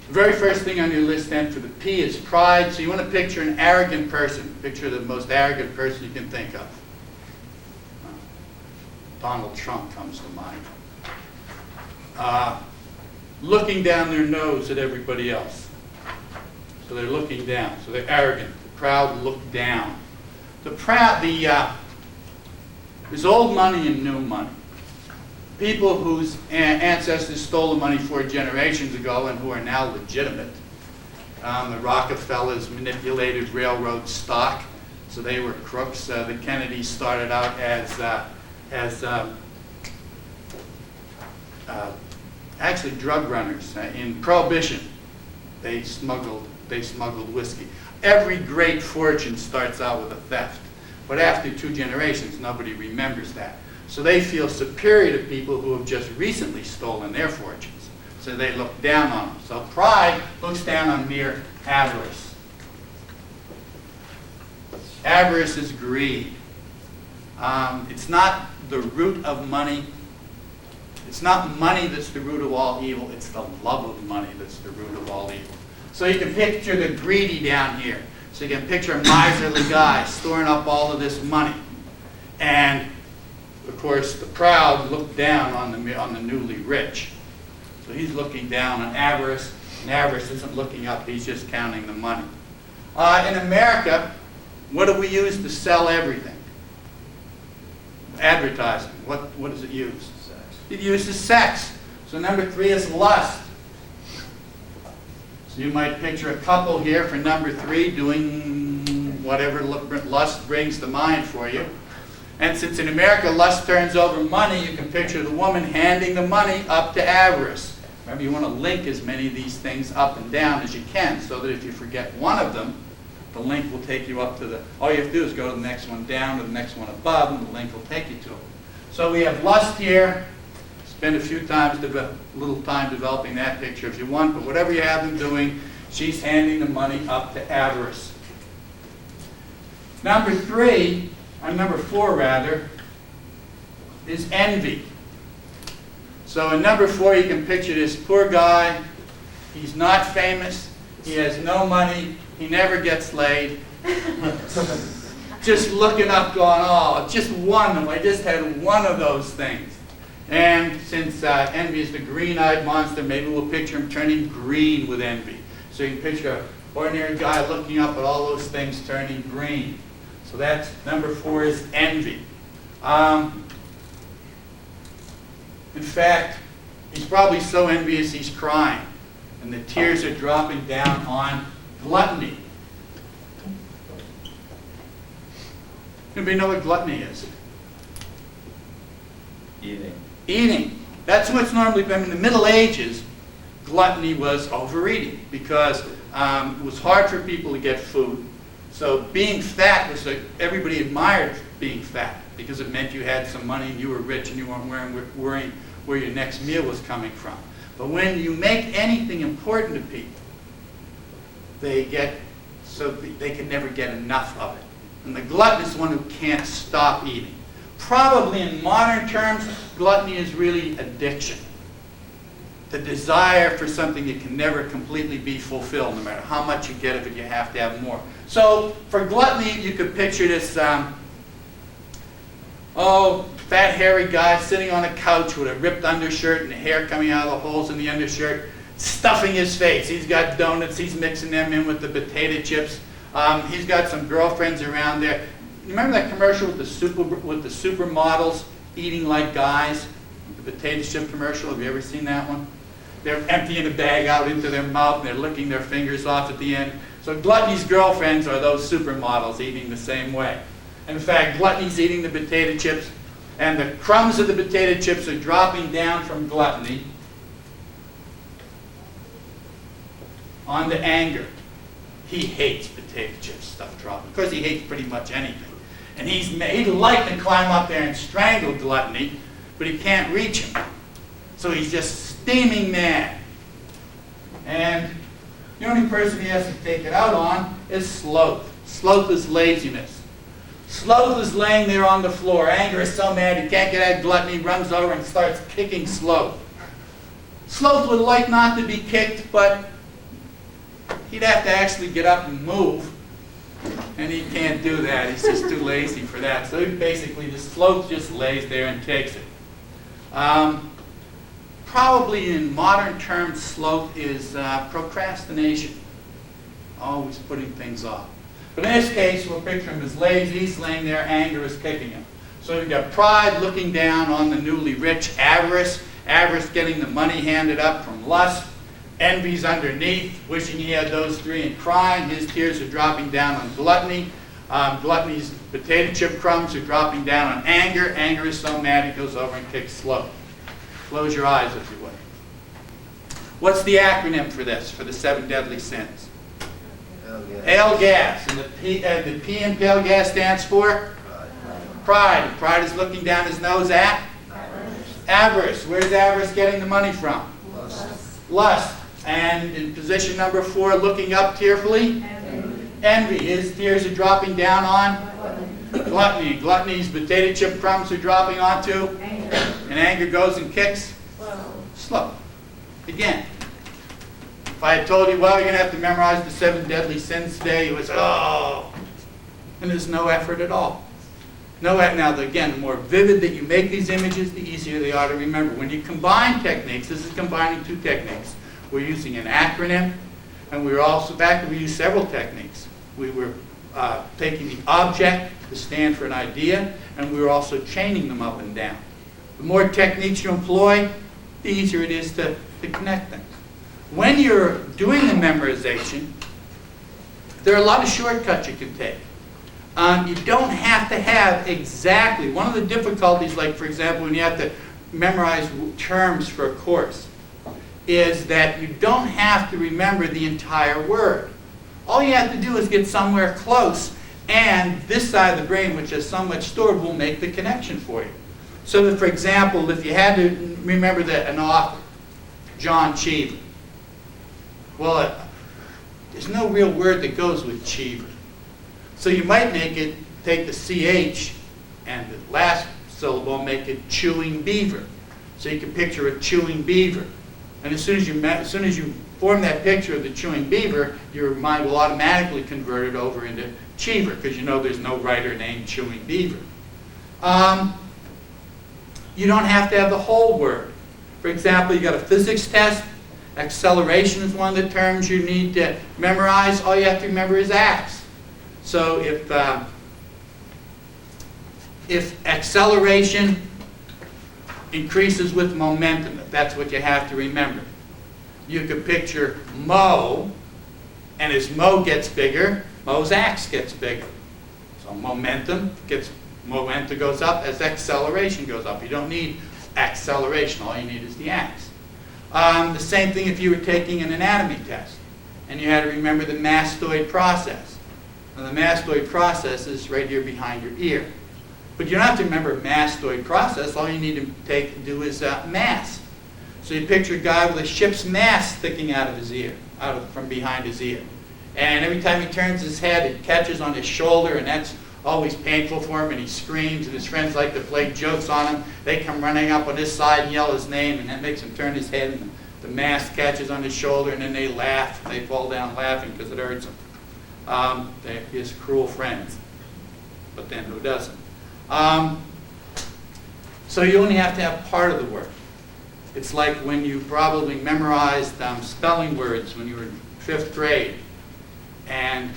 The very first thing on your list then for the P is pride. So you want to picture an arrogant person. Picture the most arrogant person you can think of. Donald Trump comes to mind. Looking down their nose at everybody else. So they're looking down. So they're arrogant. The proud look down. There's old money and new money. People whose ancestors stole the money 4 generations ago and who are now legitimate. The Rockefellers manipulated railroad stock, so they were crooks. The Kennedys started out as actually drug runners. In Prohibition, they smuggled whiskey. Every great fortune starts out with a theft. But after 2 generations, nobody remembers that. So they feel superior to people who have just recently stolen their fortunes. So they look down on them. So pride looks down on mere avarice. Avarice is greed. It's not the root of money. It's not money that's the root of all evil. It's the love of money that's the root of all evil. So you can picture the greedy down here. So you can picture a miserly guy storing up all of this money. And, of course, the proud look down on the newly rich. So he's looking down on avarice, and avarice isn't looking up. He's just counting the money. In America, what do we use to sell everything? Advertising. What does it use? Sex. It uses sex. So number 3 is lust. So you might picture a couple here for number 3 doing whatever lust brings to mind for you. And since in America lust turns over money, you can picture the woman handing the money up to avarice. Remember, you want to link as many of these things up and down as you can, so that if you forget one of them, the link will take you up to the, all you have to do is go to the next one down, to the next one above, and the link will take you to it. So we have lust here. Spend a little time developing that picture if you want, but whatever you have them doing, she's handing the money up to avarice. Number 4 rather, is envy. So in number 4 you can picture this poor guy. He's not famous. He has no money. He never gets laid. Just looking up going, oh, just one. I just had one of those things. And since envy is the green-eyed monster, maybe we'll picture him turning green with envy. So you can picture an ordinary guy looking up at all those things turning green. So that's number 4 is envy. In fact, he's probably so envious he's crying. And the tears are dropping down on gluttony. Anybody know what gluttony is? Eating. That's what's normally been in the Middle Ages. Gluttony was overeating because it was hard for people to get food. So being fat was everybody admired being fat because it meant you had some money and you were rich and you weren't worrying where your next meal was coming from. But when you make anything important to people, they can never get enough of it. And the glutton is the one who can't stop eating. Probably in modern terms, gluttony is really addiction. The desire for something that can never completely be fulfilled. No matter how much you get of it, you have to have more. So for gluttony, you could picture this fat, hairy guy sitting on a couch with a ripped undershirt and the hair coming out of the holes in the undershirt, stuffing his face. He's got donuts. He's mixing them in with the potato chips. He's got some girlfriends around there. Remember that commercial with the supermodels eating like guys? The potato chip commercial. Have you ever seen that one? They're emptying a bag out into their mouth and they're licking their fingers off at the end. So Gluttony's girlfriends are those supermodels eating the same way. In fact, Gluttony's eating the potato chips, and the crumbs of the potato chips are dropping down from Gluttony onto Anger. He hates potato chip stuff dropping. Of course, he hates pretty much anything. And he'd like to climb up there and strangle Gluttony, but he can't reach him. So he's just steaming mad. And the only person he has to take it out on is Sloth. Sloth is laziness. Sloth is laying there on the floor. Anger is so mad he can't get at Gluttony, runs over and starts kicking Sloth. Sloth would like not to be kicked, but he'd have to actually get up and move. And he can't do that. He's just too lazy for that. So basically, the Sloth just lays there and takes it. Probably in modern terms, Sloth is procrastination. Always putting things off. But in this case, we'll picture him as lazy. He's laying there. Anger is kicking him. So you've got pride looking down on the newly rich. Avarice. Avarice getting the money handed up from lust. Envy's underneath, wishing he had those three and crying. His tears are dropping down on Gluttony. Gluttony's potato chip crumbs are dropping down on Anger. Anger is so mad he goes over and kicks Sloth. Close your eyes if you would. What's the acronym for this, for the 7 deadly sins? Pale gas. And the P in pale gas stands for? Pride. Pride is looking down his nose at? Avarice. Where's avarice getting the money from? Lust. And in position number 4, looking up tearfully? Envy. His tears are dropping down on? Gluttony. Gluttony's potato chip crumbs are dropping onto? And anger goes and kicks? Sloth. Again. If I had told you, well, you're going to have to memorize the 7 deadly sins today, you would say, oh. And there's no effort at all. Now, again, the more vivid that you make these images, the easier they are to remember. When you combine techniques, this is combining 2 techniques. We're using an acronym, and we're also, back we use several techniques. We were taking the object to stand for an idea, and we were also chaining them up and down. The more techniques you employ, the easier it is to connect them. When you're doing the memorization, there are a lot of shortcuts you can take. You don't have to have exactly, one of the difficulties, like for example, when you have to memorize terms for a course, is that you don't have to remember the entire word. All you have to do is get somewhere close, and this side of the brain, which has so much stored, will make the connection for you. So that, for example, if you had to remember an author, John Cheever, well, there's no real word that goes with Cheever. So you might take the CH and the last syllable, make it chewing beaver. So you can picture a chewing beaver. And as soon as you form that picture of the chewing beaver, your mind will automatically convert it over into Cheever, because you know there's no writer named Chewing Beaver. You don't have to have the whole word. For example, you got a physics test. Acceleration is one of the terms you need to memorize. All you have to remember is ax. So if acceleration increases with momentum, if that's what you have to remember, you could picture Mo, and as Mo gets bigger, Mo's ax gets bigger. So momentum goes up as acceleration goes up. You don't need acceleration. All you need is the ax. The same thing if you were taking an anatomy test and you had to remember the mastoid process. Now, the mastoid process is right here behind your ear. But you don't have to remember mastoid process. All you need to do is mast. So you picture a guy with a ship's mast sticking out of his ear, from behind his ear. And every time he turns his head, it catches on his shoulder, and that's always painful for him, and he screams, and his friends like to play jokes on him. They come running up on his side and yell his name, and that makes him turn his head, and the mast catches on his shoulder, and then they laugh. They fall down laughing because it hurts them. They're his cruel friends. But then who doesn't? So you only have to have part of the word. It's like when you probably memorized spelling words when you were in 5th grade, and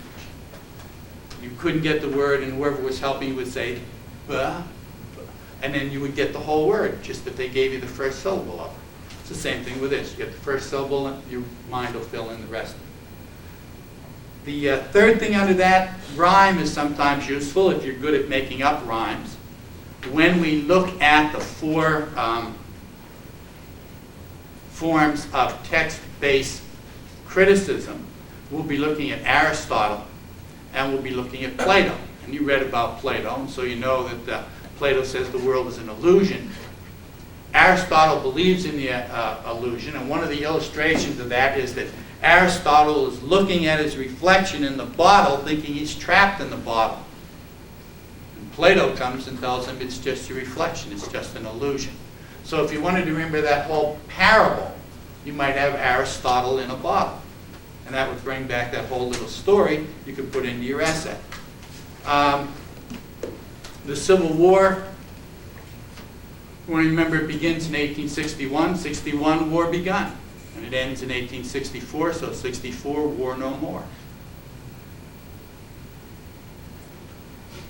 you couldn't get the word, and whoever was helping you would say, "Buh," and then you would get the whole word, just that they gave you the first syllable of it. It's the same thing with this. You get the first syllable, and your mind will fill in the rest. The third thing under that, rhyme is sometimes useful if you're good at making up rhymes. When we look at the four forms of text-based criticism, we'll be looking at Aristotle and we'll be looking at Plato. And you read about Plato, and so you know that Plato says the world is an illusion. Aristotle believes in the illusion, and one of the illustrations of that is that Aristotle is looking at his reflection in the bottle, thinking he's trapped in the bottle. And Plato comes and tells him it's just a reflection, it's just an illusion. So if you wanted to remember that whole parable, you might have Aristotle in a bottle. And that would bring back that whole little story you could put into your essay. The Civil War, you want to remember it begins in 1861. 61, war begun. And it ends in 1864, so 64, war no more.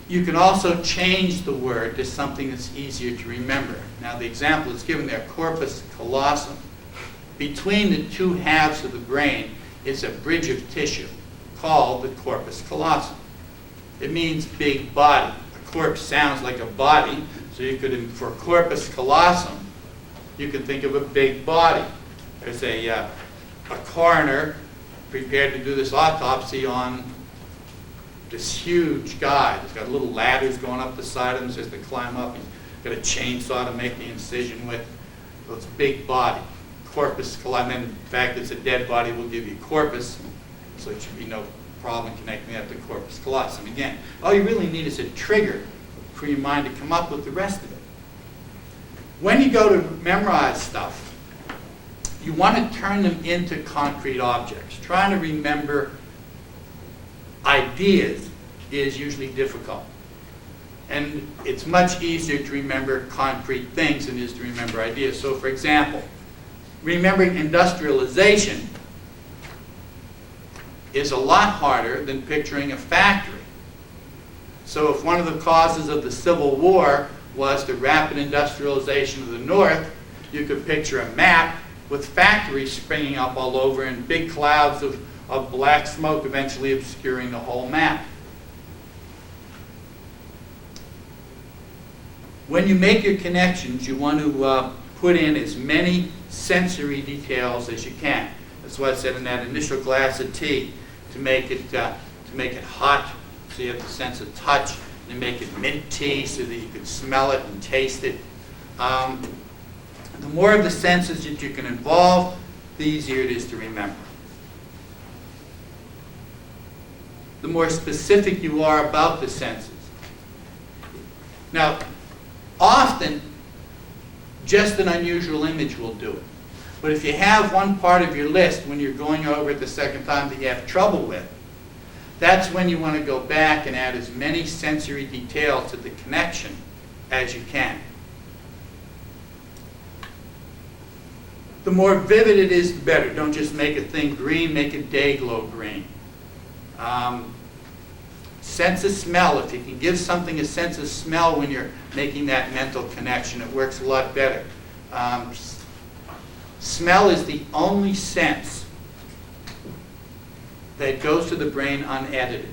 You can also change the word to something that's easier to remember. Now the example is given there, corpus callosum. Between the two halves of the brain is a bridge of tissue called the corpus callosum. It means big body. A corpse sounds like a body, so you could, for corpus callosum, you could think of a big body. There's a coroner prepared to do this autopsy on this huge guy. He's got little ladders going up the side of him, so he has to climb up. He's got a chainsaw to make the incision with. So it's a big body. Corpus callosum, and in fact it's a dead body, will give you corpus, so it should be no problem connecting that to corpus callosum. Again, all you really need is a trigger for your mind to come up with the rest of it. When you go to memorize stuff, you want to turn them into concrete objects. Trying to remember ideas is usually difficult. And it's much easier to remember concrete things than it is to remember ideas. So for example, remembering industrialization is a lot harder than picturing a factory. So if one of the causes of the Civil War was the rapid industrialization of the North, you could picture a map with factories springing up all over and big clouds of black smoke eventually obscuring the whole map. When you make your connections, you want to put in as many sensory details as you can. That's why I said in that initial glass of tea, to make it hot, so you have the sense of touch, and make it mint tea so that you can smell it and taste it. The more of the senses that you can involve, the easier it is to remember. The more specific you are about the senses. Now, often, just an unusual image will do it. But if you have one part of your list when you're going over it the second time that you have trouble with, that's when you want to go back and add as many sensory details to the connection as you can. The more vivid it is, the better. Don't just make a thing green, make a day glow green. Sense of smell. If you can give something a sense of smell when you're making that mental connection, it works a lot better. Smell is the only sense that goes to the brain unedited.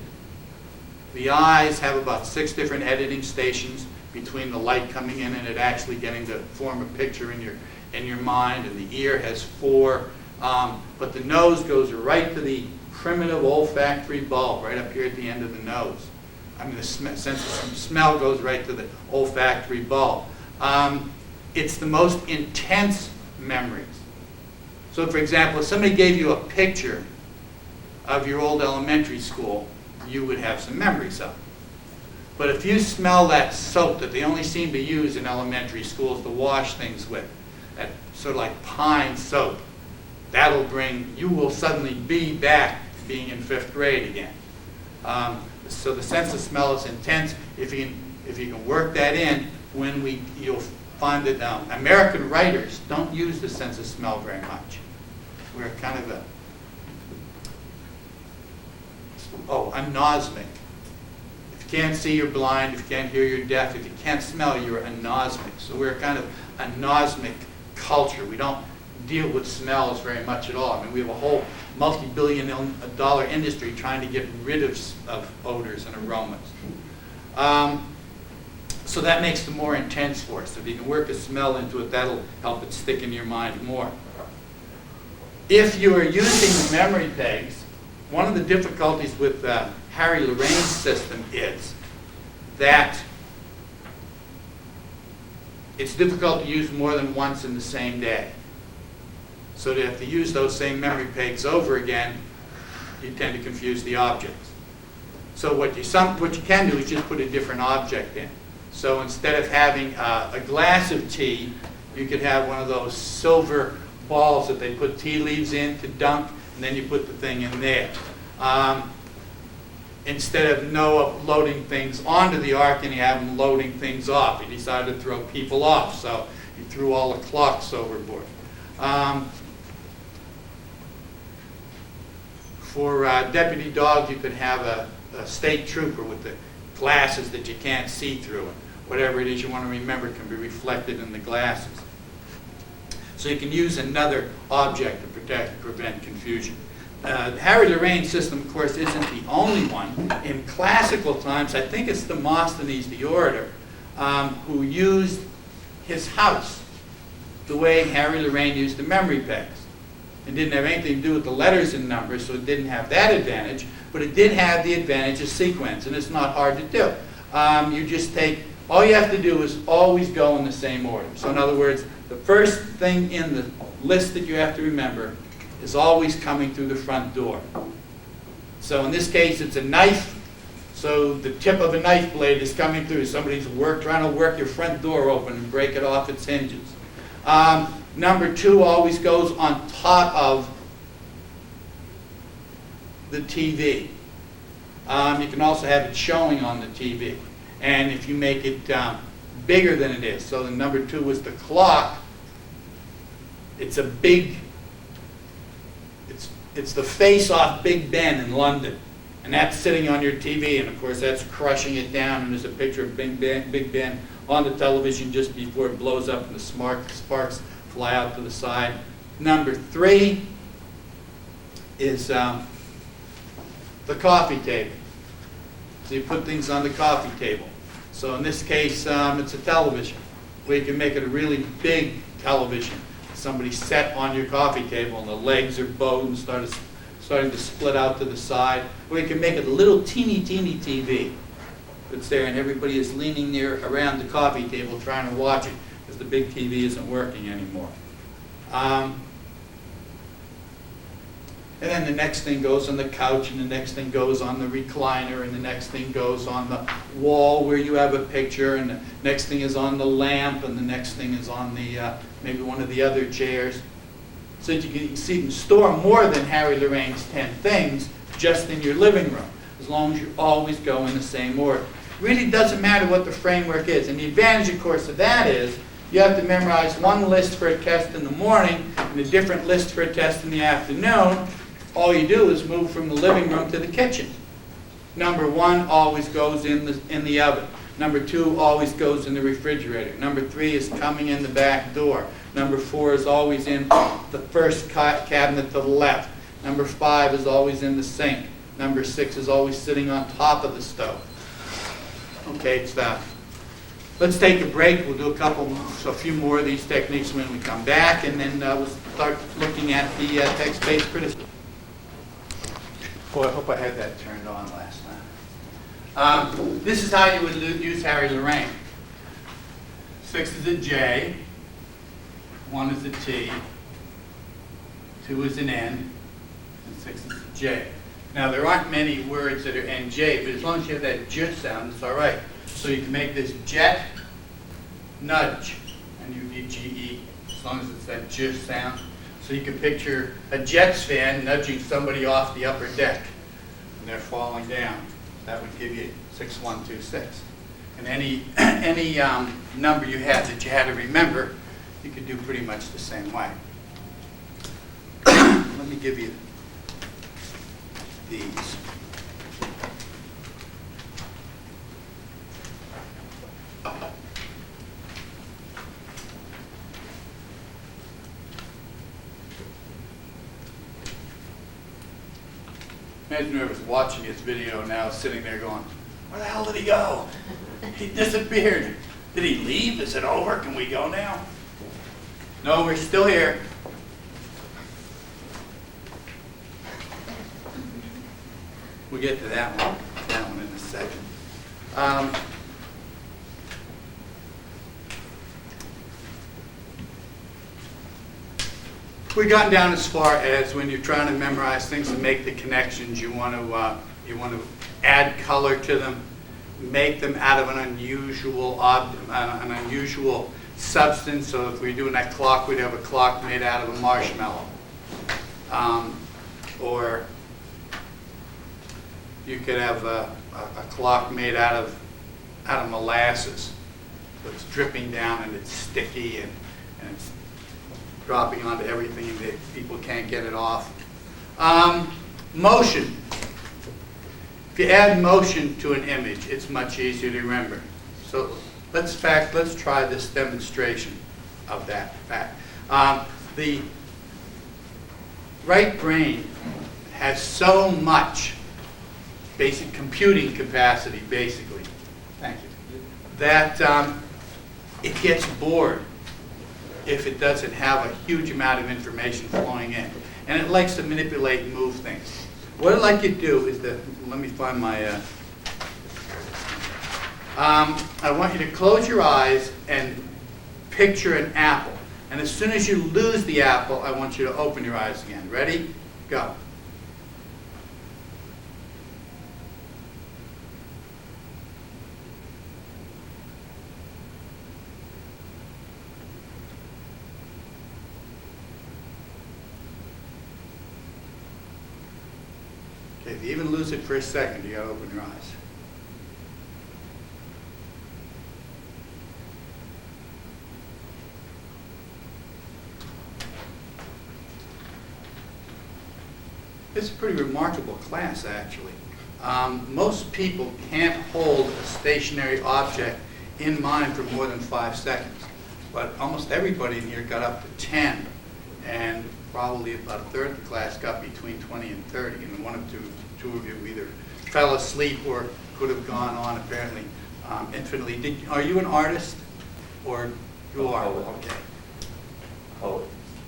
The eyes have about 6 different editing stations between the light coming in and it actually getting to form a picture in your mind, and the ear has 4. But the nose goes right to the primitive olfactory bulb, right up here at the end of the nose. I mean, the sense of smell goes right to the olfactory bulb. It's the most intense memories. So, for example, if somebody gave you a picture of your old elementary school, you would have some memories of it. But if you smell that soap that they only seem to use in elementary schools to wash things with, that sort of like pine soap, you will suddenly be back to being in 5th grade again. So the sense of smell is intense. If you can work that in, you'll find that American writers don't use the sense of smell very much. We're kind of anosmic. If you can't see, you're blind. If you can't hear, you're deaf. If you can't smell, you're anosmic. So we're kind of anosmic culture. We don't deal with smells very much at all. I mean, we have a whole multi-billion-dollar industry trying to get rid of odors and aromas. So that makes them more intense for us. If you can work a smell into it, that'll help it stick in your mind more. If you are using the memory pegs, one of the difficulties with Harry Lorraine's system is that it's difficult to use more than once in the same day. So to have to use those same memory pegs over again, you tend to confuse the objects. So what you can do is just put a different object in. So instead of having a glass of tea, you could have one of those silver balls that they put tea leaves in to dunk, and then you put the thing in there. Instead of Noah loading things onto the ark, and you have him loading things off. He decided to throw people off, so he threw all the clocks overboard. For deputy dogs, you could have a state trooper with the glasses that you can't see through, and whatever it is you want to remember can be reflected in the glasses. So you can use another object to prevent confusion. The Harry Lorraine system, of course, isn't the only one. In classical times, I think it's Demosthenes the orator who used his house the way Harry Lorraine used the memory pegs. It didn't have anything to do with the letters and numbers, so it didn't have that advantage, but it did have the advantage of sequence, and it's not hard to do. You just take, all you have to do is always go in the same order. So in other words, the first thing in the list that you have to remember is always coming through the front door. So in this case, it's a knife, so the tip of a knife blade is coming through. Somebody's trying to work your front door open and break it off its hinges. Number 2 always goes on top of the TV. You can also have it showing on the TV. And if you make it bigger than it is, so the number 2 was the clock, it's a big, it's the face off Big Ben in London. And that's sitting on your TV, and of course that's crushing it down, and there's a picture of Big Ben on the television just before it blows up and the sparks fly out to the side. Number 3 is the coffee table. So you put things on the coffee table. So in this case, it's a television, where you can make it a really big television. Somebody set on your coffee table, and the legs are bowed and starting to split out to the side. Or you can make it a little teeny TV that's there, and everybody is leaning there around the coffee table trying to watch it, because the big TV isn't working anymore. And then the next thing goes on the couch, and the next thing goes on the recliner, and the next thing goes on the wall where you have a picture, and the next thing is on the lamp, and the next thing is on the maybe one of the other chairs. So that you can store more than Harry Lorraine's 10 things just in your living room, as long as you always go in the same order. It really doesn't matter what the framework is. And the advantage, of course, of that is you have to memorize one list for a test in the morning and a different list for a test in the afternoon. All you do is move from the living room to the kitchen. Number 1 always goes in the oven. Number 2 always goes in the refrigerator. Number 3 is coming in the back door. Number 4 is always in the first cabinet to the left. Number 5 is always in the sink. Number 6 is always sitting on top of the stove. Okay, it's that. Let's take a break. We'll do a few more of these techniques when we come back, and then we'll start looking at the text-based criticism. Boy, I hope I had that turned on last time. This is how you would use Harry Lorraine. 6 is a J, 1 is a T, 2 is an N, and 6 is a J. Now, there aren't many words that are NJ, but as long as you have that j sound, it's all right. So you can make this jet, nudge, N-U-D-G-E, as long as it's that j sound. So you can picture a Jets fan nudging somebody off the upper deck, and they're falling down. That would give you 6126. And any number you had that you had to remember, you could do pretty much the same way. Let me give you these. Imagine whoever's watching this video now sitting there going, where the hell did he go? He disappeared. Did he leave? Is it over? Can we go now? No, we're still here. We'll get to that one in a second. We've gotten down as far as when you're trying to memorize things and make the connections, you want to add color to them, make them out of an unusual substance. So if we're doing that clock, we'd have a clock made out of a marshmallow, or you could have a clock made out of molasses. So it's dripping down and it's sticky and it's dropping onto everything that people can't get it off. Motion. If you add motion to an image, it's much easier to remember. So let's try this demonstration of that fact. The right brain has so much basic computing capacity, basically, thank you, that it gets bored if it doesn't have a huge amount of information flowing in. And it likes to manipulate and move things. What I'd like you to do is let me find my, I want you to close your eyes and picture an apple. And as soon as you lose the apple, I want you to open your eyes again. Ready? Go. If you even lose it for a second, you gotta open your eyes. It's a pretty remarkable class, actually. Most people can't hold a stationary object in mind for more than 5 seconds, but almost everybody in here got up to 10, and probably about a third of the class got between 20 and 30, and one or two of you either fell asleep or could have gone on apparently infinitely. Are you an artist, or you are? Okay.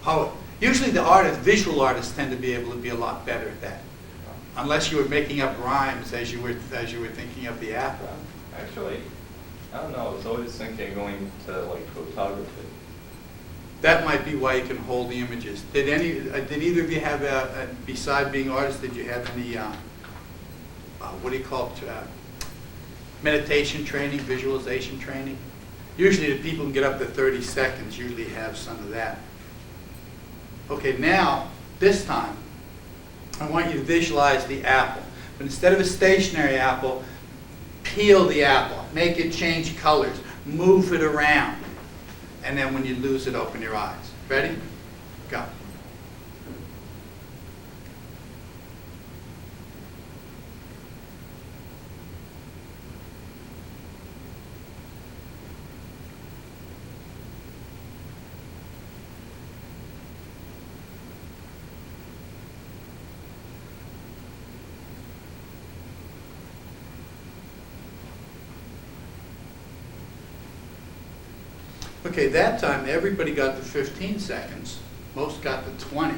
Poet. Usually the visual artists tend to be able to be a lot better at that, unless you were making up rhymes as you were thinking of the apple. Actually, I don't know. I was always thinking going to like photography. That might be why you can hold the images. Did either of you have, beside being artists, did you have any, what do you call it, meditation training, visualization training? Usually the people who get up to 30 seconds usually have some of that. Okay, now, this time, I want you to visualize the apple. But instead of a stationary apple, peel the apple, make it change colors, move it around. And then when you lose it, open your eyes. Ready? Go. Okay, that time everybody got to 15 seconds, most got to 20,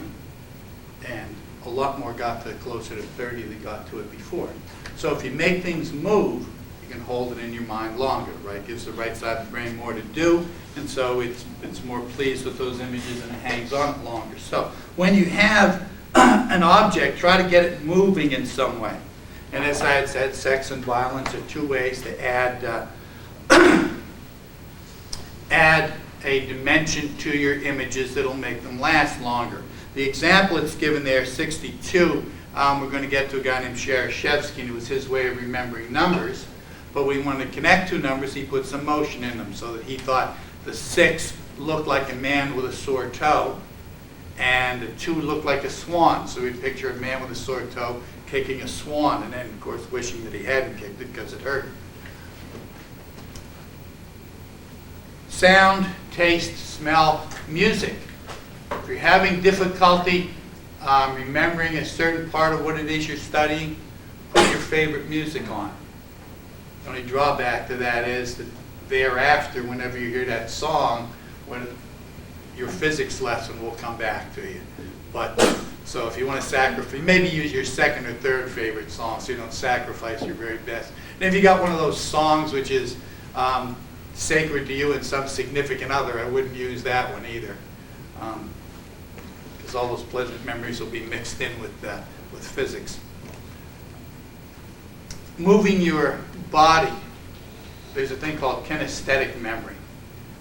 and a lot more got to closer to 30 than got to it before. So if you make things move, you can hold it in your mind longer, right? Gives the right side of the brain more to do, and so it's more pleased with those images and it hangs on it longer. So when you have an object, try to get it moving in some way. And as I had said, sex and violence are 2 ways to add a dimension to your images that'll make them last longer. The example that's given there, 62, we're going to get to a guy named Shereshevsky, and it was his way of remembering numbers. But when he wanted to connect 2 numbers, he put some motion in them, so that he thought the 6 looked like a man with a sore toe, and the 2 looked like a swan. So we picture a man with a sore toe kicking a swan, and then, of course, wishing that he hadn't kicked it because it hurt. Sound, taste, smell, music. If you're having difficulty remembering a certain part of what it is you're studying, put your favorite music on. The only drawback to that is that thereafter, whenever you hear that song, when your physics lesson will come back to you. But, so if you want to sacrifice, maybe use your second or third favorite song so you don't sacrifice your very best. And if you got one of those songs which is sacred to you and some significant other, I wouldn't use that one either. Because all those pleasant memories will be mixed in with physics. Moving your body, there's a thing called kinesthetic memory.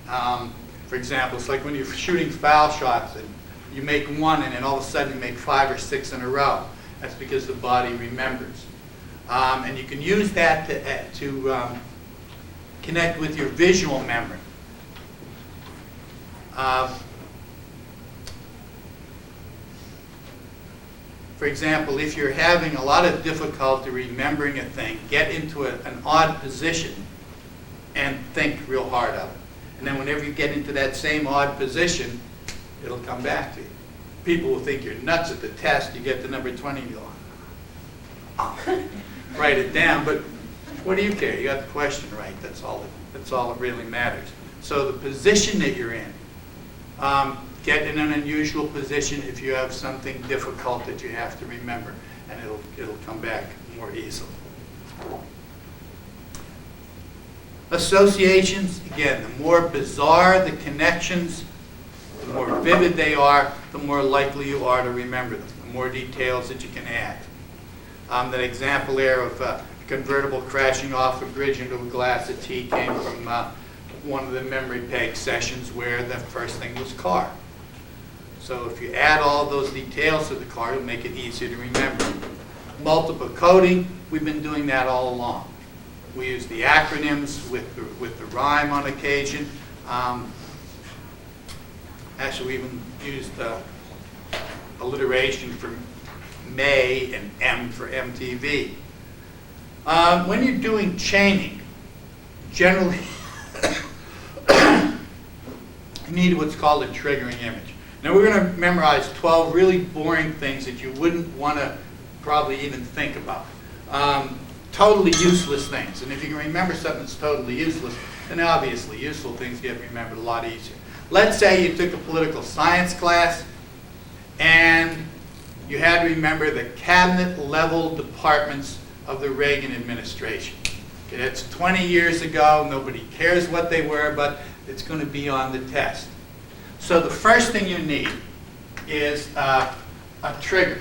For example, it's like when you're shooting foul shots and you make one and then all of a sudden you make 5 or 6 in a row. That's because the body remembers. And you can use that to connect with your visual memory. For example, if you're having a lot of difficulty remembering a thing, get into an odd position and think real hard of it. And then whenever you get into that same odd position, it'll come back to you. People will think you're nuts at the test. You get to number 20 and you go, oh, write it down. But what do you care? You got the question right. That's all that really matters. So the position that you're in, get in an unusual position if you have something difficult that you have to remember, and it'll come back more easily. Associations, again, the more bizarre the connections, the more vivid they are, the more likely you are to remember them, the more details that you can add. That example there of a convertible crashing off a bridge into a glass of tea came from one of the memory peg sessions where the first thing was car. So if you add all those details to the car, it'll make it easier to remember. Multiple coding, we've been doing that all along. We use the acronyms with the rhyme on occasion. Actually, we even used alliteration for May and M for MTV. When you're doing chaining, generally you need what's called a triggering image. Now we're going to memorize 12 really boring things that you wouldn't want to probably even think about. Totally useless things. And if you can remember something that's totally useless, then obviously useful things get remembered a lot easier. Let's say you took a political science class and you had to remember the cabinet level departments of the Reagan administration. Okay, that's 20 years ago. Nobody cares what they were, but it's going to be on the test. So the first thing you need is a trigger.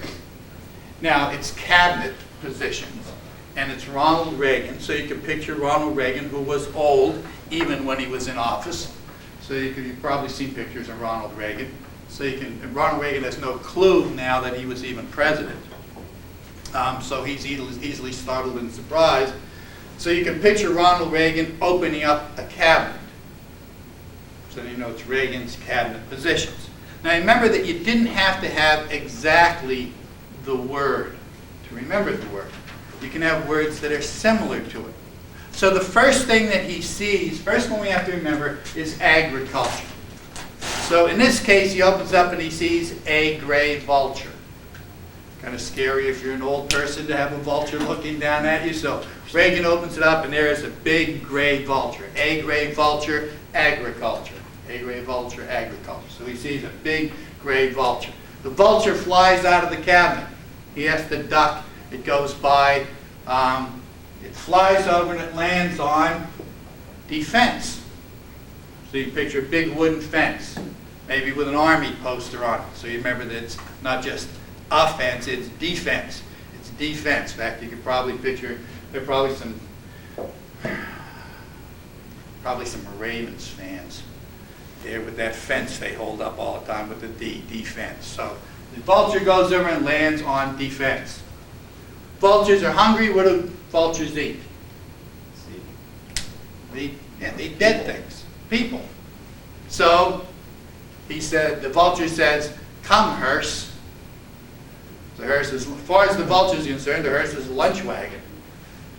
Now, it's cabinet positions, and it's Ronald Reagan. So you can picture Ronald Reagan, who was old even when he was in office. So you've probably seen pictures of Ronald Reagan. So Ronald Reagan has no clue now that he was even president. So he's easily startled and surprised. So you can picture Ronald Reagan opening up a cabinet. So you know it's Reagan's cabinet positions. Now remember that you didn't have to have exactly the word to remember the word. You can have words that are similar to it. So the first thing that he sees, first one we have to remember, is agriculture. So in this case, he opens up and he sees a gray vulture. Kind of scary if you're an old person to have a vulture looking down at you. So Reagan opens it up and there is a big gray vulture. A gray vulture, agriculture. A gray vulture, agriculture. So he sees a big gray vulture. The vulture flies out of the cabinet. He has to duck. It goes by. It flies over and it lands on defense. So you picture a big wooden fence, maybe with an army poster on it. So you remember that it's not just offense, it's defense. It's defense. In fact, you could probably picture, there are probably some Ravens fans there with that fence they hold up all the time with the D, defense. So the vulture goes over and lands on defense. Vultures are hungry. What do vultures eat? They eat dead things, people. So the vulture says, "Come, hearse." The hearse is, as far as the vulture is concerned, the hearse is a lunch wagon.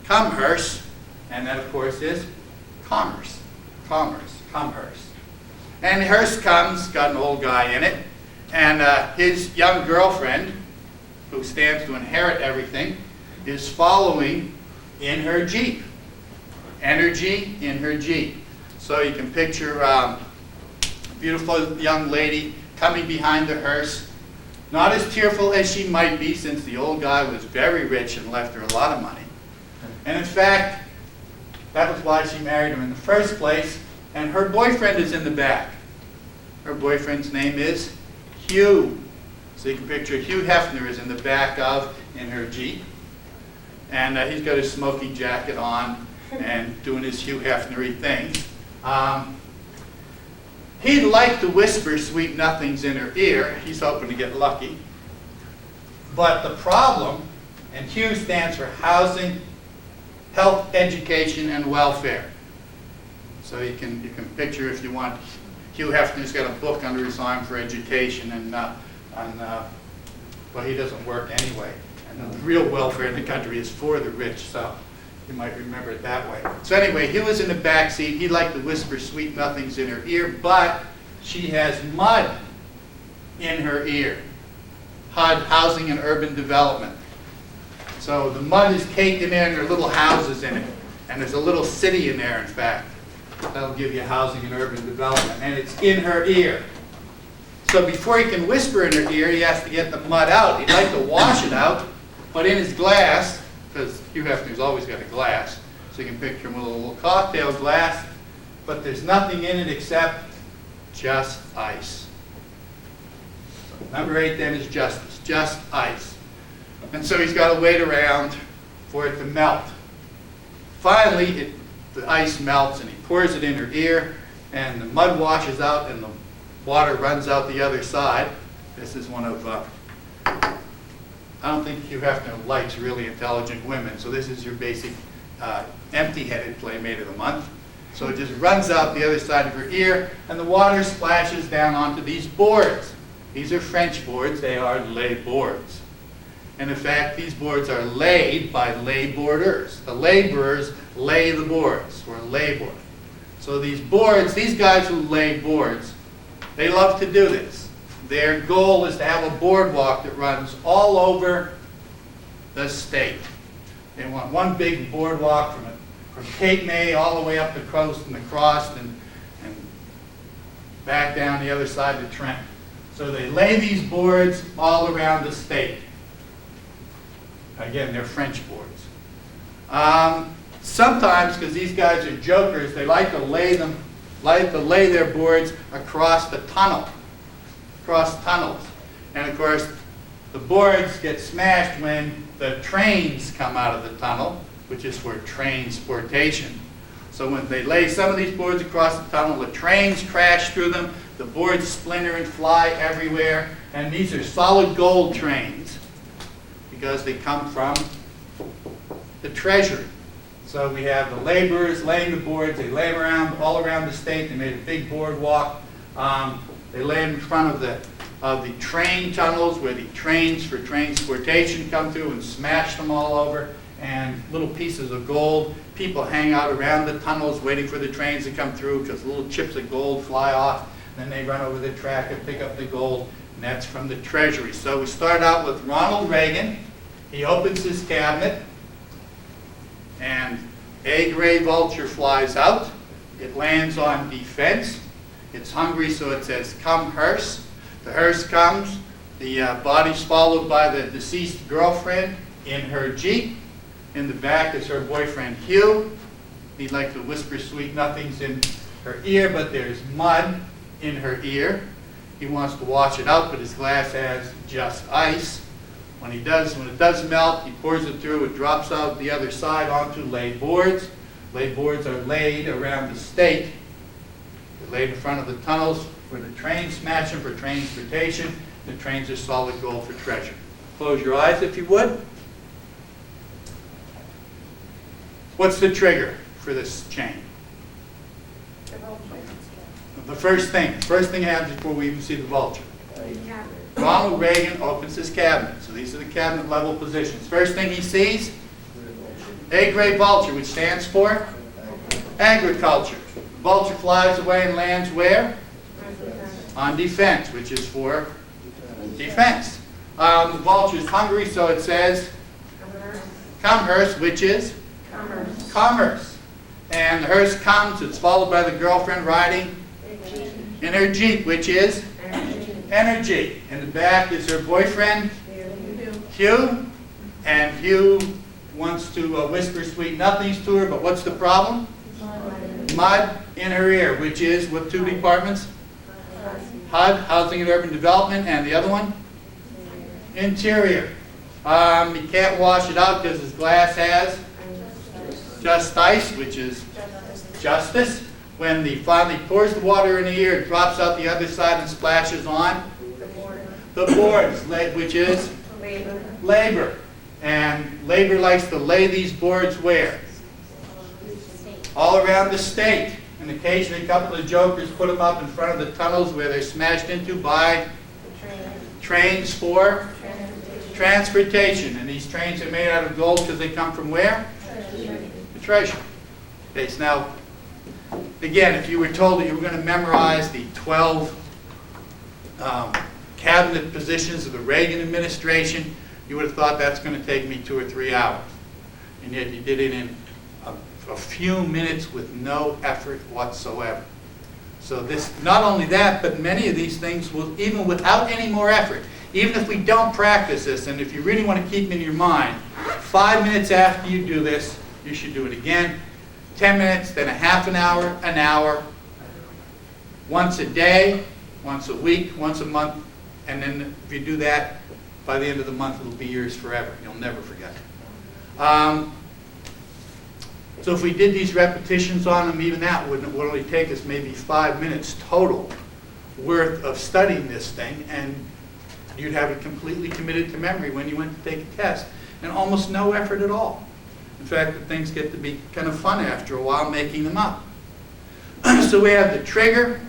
Come, hearse. And that, of course, is commerce. Commerce. Come, hearse. And the hearse comes, got an old guy in it, and his young girlfriend who stands to inherit everything, is following in her Jeep. Energy in her Jeep. So you can picture a beautiful young lady coming behind the hearse, not as tearful as she might be since the old guy was very rich and left her a lot of money. And in fact, that was why she married him in the first place, and her boyfriend is in the back. Her boyfriend's name is Hugh. So you can picture Hugh Hefner is in the back of in her Jeep, and he's got his smoky jacket on and doing his Hugh Hefner-y thing. He'd like to whisper sweet nothings in her ear. He's hoping to get lucky. But the problem, and Hugh stands for housing, health, education, and welfare. So you can picture, if you want, Hugh Hefner's got a book under his arm for education, and well, he doesn't work anyway. And the real welfare in the country is for the rich, so you might remember it that way. So anyway, Hugh was in the back seat. He'd like to whisper sweet nothings in her ear, but she has mud in her ear. HUD, Housing and Urban Development. So the mud is caked in there, and there are little houses in it. And there's a little city in there, in fact. That'll give you Housing and Urban Development. And it's in her ear. So before he can whisper in her ear, he has to get the mud out. He'd like to wash it out, but in his glass, because Hugh Hefner's always got a glass, so you can picture him with a little cocktail glass, but there's nothing in it except just ice. So number 8 then is justice, just ice. And so he's got to wait around for it to melt. Finally, the ice melts, and he pours it in her ear, and the mud washes out, and the water runs out the other side. This is one of, I don't think Hugh Hefner likes really intelligent women, so this is your basic empty-headed Playmate of the Month. So it just runs out the other side of her ear, and the water splashes down onto these boards. These are French boards. They are lay boards. And in fact, these boards are laid by lay boarders. The laborers lay the boards, or labor. So these boards, these guys who lay boards, they love to do this. Their goal is to have a boardwalk that runs all over the state. They want one big boardwalk from Cape May all the way up the coast and across and back down the other side of the Trent. So they lay these boards all around the state. Again, they're French boards. Sometimes, because these guys are jokers, they like to lay their boards across the tunnel, across tunnels. And of course, the boards get smashed when the trains come out of the tunnel, which is for transportation. So when they lay some of these boards across the tunnel, the trains crash through them, the boards splinter and fly everywhere, and these are solid gold trains because they come from the treasury. So we have the laborers laying the boards. They lay them all around the state. They made a big boardwalk. They lay them in front of the train tunnels where the trains for transportation come through and smash them all over. And little pieces of gold. People hang out around the tunnels waiting for the trains to come through because little chips of gold fly off. Then they run over the track and pick up the gold. And that's from the treasury. So we start out with Ronald Reagan. He opens his cabinet, and a gray vulture flies out. It lands on defense. It's hungry, so it says, "Come, hearse." The hearse comes. The body's followed by the deceased girlfriend in her Jeep. In the back is her boyfriend, Hugh. He'd like to whisper sweet nothings in her ear, but there's mud in her ear. He wants to wash it out, but his glass has just ice. When it does melt, he pours it through. It drops out the other side onto lay boards. Lay boards are laid around the state. They're laid in front of the tunnels where the trains smash them for transportation. The trains are solid gold for treasure. Close your eyes if you would. What's the trigger for this chain? The first thing happens before we even see the vulture. Yeah. Ronald Reagan opens his cabinet. So these are the cabinet level positions. First thing he sees, a gray vulture, which stands for agriculture. Vulture flies away and lands where? On defense, which is for defense. The vulture's hungry, so it says Commerce, which is commerce. And the hearse comes, it's followed by the girlfriend riding in her Jeep, which is energy. In the back is her boyfriend, Hugh. And Hugh wants to whisper sweet nothings to her, but what's the problem? Mud in her ear, which is what two departments? HUD, Housing and Urban Development, and the other one? Interior. You can't wash it out because his glass has just ice, which is justice. When he finally pours the water in the ear, it drops out the other side and splashes on the boards, which is labor. And labor likes to lay these boards where? All around the state. And occasionally a couple of jokers put them up in front of the tunnels where they're smashed into by trains for transportation. And these trains are made out of gold because they come from where? The treasury. Okay, so now, again, if you were told that you were going to memorize the 12 cabinet positions of the Reagan administration, you would have thought that's going to take me 2 or 3 hours. And yet you did it in a few minutes with no effort whatsoever. So this, not only that, but many of these things will, even without any more effort, even if we don't practice this, and if you really want to keep them in your mind, 5 minutes after you do this, you should do it again. 10 minutes, then a half an hour, once a day, once a week, once a month, and then if you do that, by the end of the month, it'll be yours forever. You'll never forget. So if we did these repetitions on them, even that would only take us maybe 5 minutes total worth of studying this thing, and you'd have it completely committed to memory when you went to take a test, and almost no effort at all. In fact, the things get to be kind of fun after a while making them up. So we have the trigger.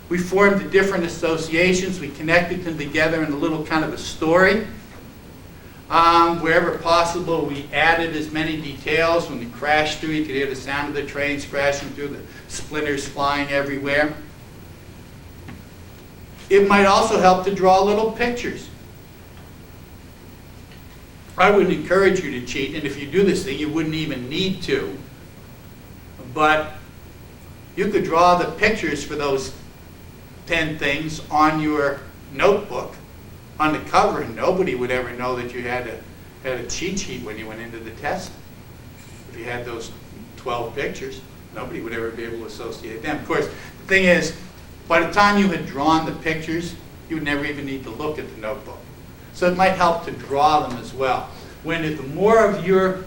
We formed the different associations. We connected them together in a little kind of a story. Wherever possible, we added as many details. When we crashed through, you could hear the sound of the trains crashing through, the splinters flying everywhere. It might also help to draw little pictures. I would encourage you to cheat, and if you do this thing, you wouldn't even need to. But you could draw the pictures for those 10 things on your notebook on the cover, and nobody would ever know that you had a cheat sheet when you went into the test. If you had those 12 pictures, nobody would ever be able to associate them. Of course, the thing is, by the time you had drawn the pictures, you would never even need to look at the notebook. So it might help to draw them as well. The more of your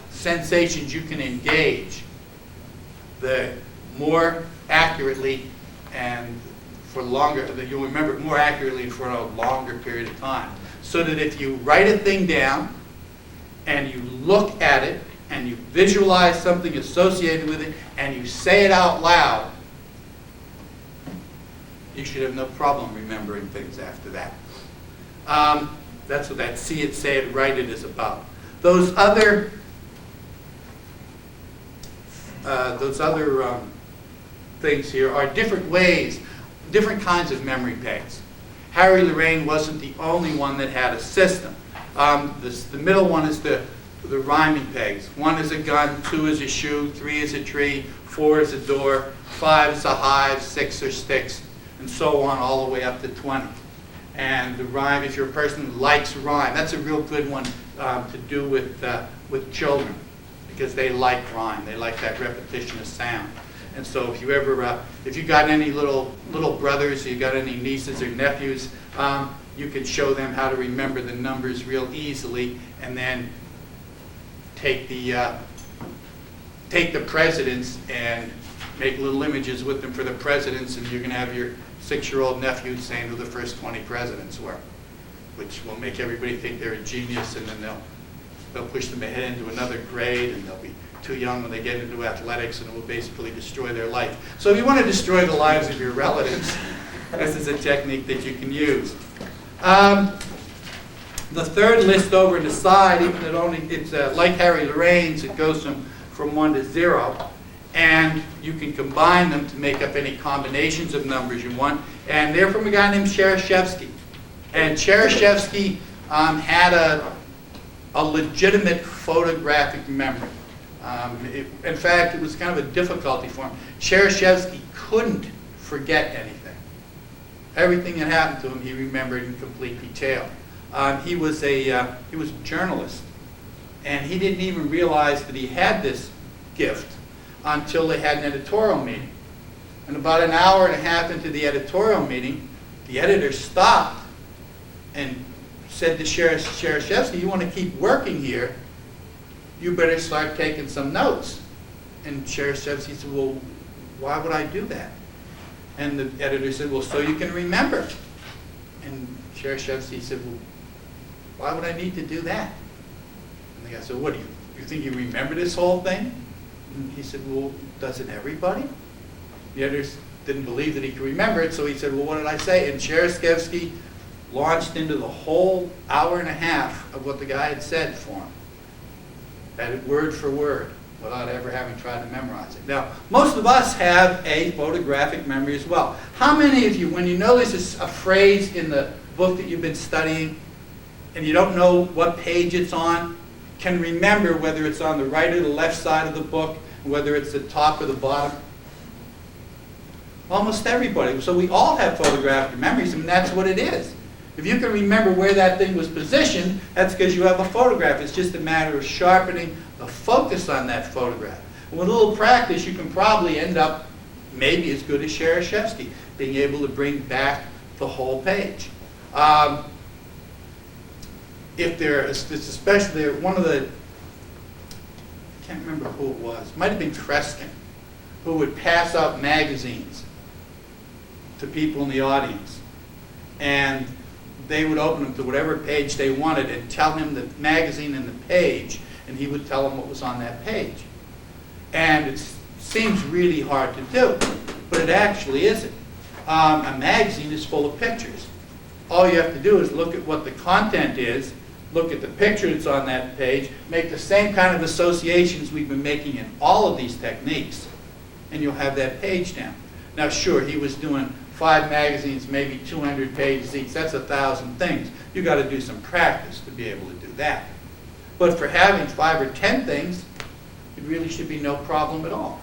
sensations you can engage, the more accurately and for longer, that you'll remember it more accurately for a longer period of time. So that if you write a thing down and you look at it and you visualize something associated with it and you say it out loud, you should have no problem remembering things after that. That's what that see it, say it, write it is about. Those other things here are different ways, different kinds of memory pegs. Harry Lorraine wasn't the only one that had a system. The middle one is the rhyming pegs. 1 is a gun, 2 is a shoe, 3 is a tree, 4 is a door, 5 is a hive, 6 are sticks, and so on all the way up to 20. And the rhyme, if you're a person who likes rhyme, that's a real good one to do with children, because they like rhyme. They like that repetition of sound. And so if you ever, if you got any little brothers, you got any nieces or nephews, you could show them how to remember the numbers real easily, and then take the presidents and make little images with them for the presidents, and you're going to have your 6-year-old nephew saying who the first 20 presidents were, which will make everybody think they're a genius, and then they'll push them ahead into another grade, and they'll be too young when they get into athletics, and it will basically destroy their life. So if you want to destroy the lives of your relatives, this is a technique that you can use. The third list over to the side, even it's like Harry Lorraine's, it goes from 1 to 0. And you can combine them to make up any combinations of numbers you want. And they're from a guy named Shereshevsky. And Cherishevsky had a legitimate photographic memory. In fact, it was kind of a difficulty for him. Cherishevsky couldn't forget anything. Everything that happened to him, he remembered in complete detail. He was a journalist, and he didn't even realize that he had this gift until they had an editorial meeting. And about an hour and a half into the editorial meeting, the editor stopped and said to Cherishevsky, "You want to keep working here, you better start taking some notes." And Cherishevsky said, "Well, why would I do that?" And the editor said, "Well, so you can remember." And Cherishevsky said, "Well, why would I need to do that?" And the guy said, "What, do you think you remember this whole thing?" And he said, "Well, doesn't everybody?" The editor didn't believe that he could remember it, so he said, "Well, what did I say?" And Cherishevsky launched into the whole hour and a half of what the guy had said for him. Had it word for word, without ever having tried to memorize it. Now, most of us have a photographic memory as well. How many of you, when you notice a phrase in the book that you've been studying, and you don't know what page it's on, can remember whether it's on the right or the left side of the book, whether it's the top or the bottom? Almost everybody. So we all have photographic memories, and that's what it is. If you can remember where that thing was positioned, that's because you have a photograph. It's just a matter of sharpening the focus on that photograph. And with a little practice, you can probably end up maybe as good as Cherishevsky, being able to bring back the whole page. If there is, especially one of the, I can't remember who it was, might have been Kreskin, who would pass out magazines to people in the audience. And they would open them to whatever page they wanted and tell him the magazine and the page, and he would tell them what was on that page. And it seems really hard to do, but it actually isn't. A magazine is full of pictures. All you have to do is look at what the content is, look at the picture that's on that page, make the same kind of associations we've been making in all of these techniques, and you'll have that page down. Now, sure, he was doing 5 magazines, maybe 200 pages each. That's 1,000 things. You've got to do some practice to be able to do that. But for having 5 or 10 things, it really should be no problem at all.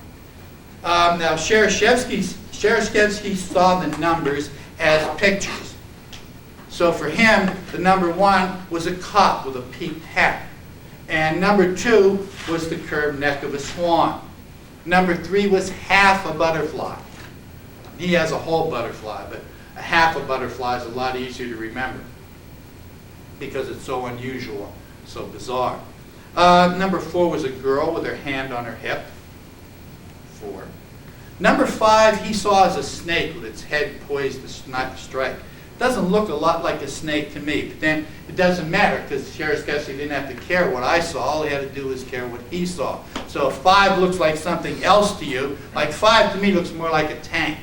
Now, Cherishevsky saw the numbers as pictures. So for him, the number 1 was a cop with a peaked hat. And number 2 was the curved neck of a swan. Number 3 was half a butterfly. He has a whole butterfly, but a half a butterfly is a lot easier to remember because it's so unusual, so bizarre. Number 4 was a girl with her hand on her hip. 4. Number 5 he saw as a snake with its head poised to strike. Doesn't look a lot like a snake to me, but then it doesn't matter because Cherishevsky didn't have to care what I saw. All he had to do was care what he saw. So if 5 looks like something else to you, like 5 to me looks more like a tank.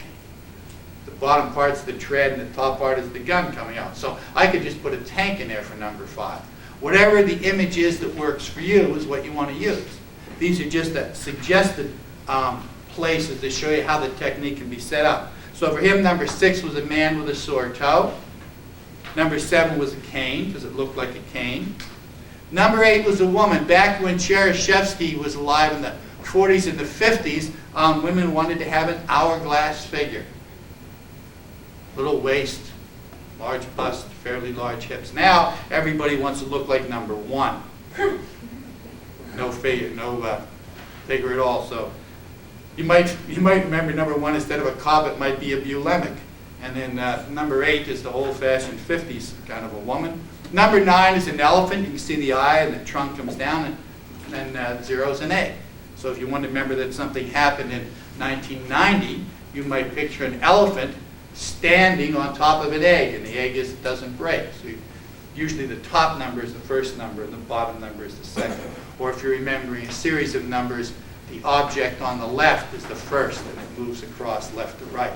The bottom part's the tread and the top part is the gun coming out. So I could just put a tank in there for number 5. Whatever the image is that works for you is what you want to use. These are just suggested places to show you how the technique can be set up. So for him, number 6 was a man with a sore toe. Number 7 was a cane, because it looked like a cane. Number 8 was a woman. Back when Cherishevsky was alive in the 40s and the 50s, women wanted to have an hourglass figure. Little waist, large bust, fairly large hips. Now, everybody wants to look like number 1. No figure at all. So you might remember number 1 instead of a cob, it might be a Bulimic. And then number 8 is the old-fashioned 50s kind of a woman. Number 9 is an elephant. You can see the eye and the trunk comes down, and then 0 is an egg. So if you want to remember that something happened in 1990, you might picture an elephant standing on top of an egg, and the egg doesn't break. So usually the top number is the first number, and the bottom number is the second. Or if you're remembering a series of numbers, the object on the left is the first, and it moves across left to right.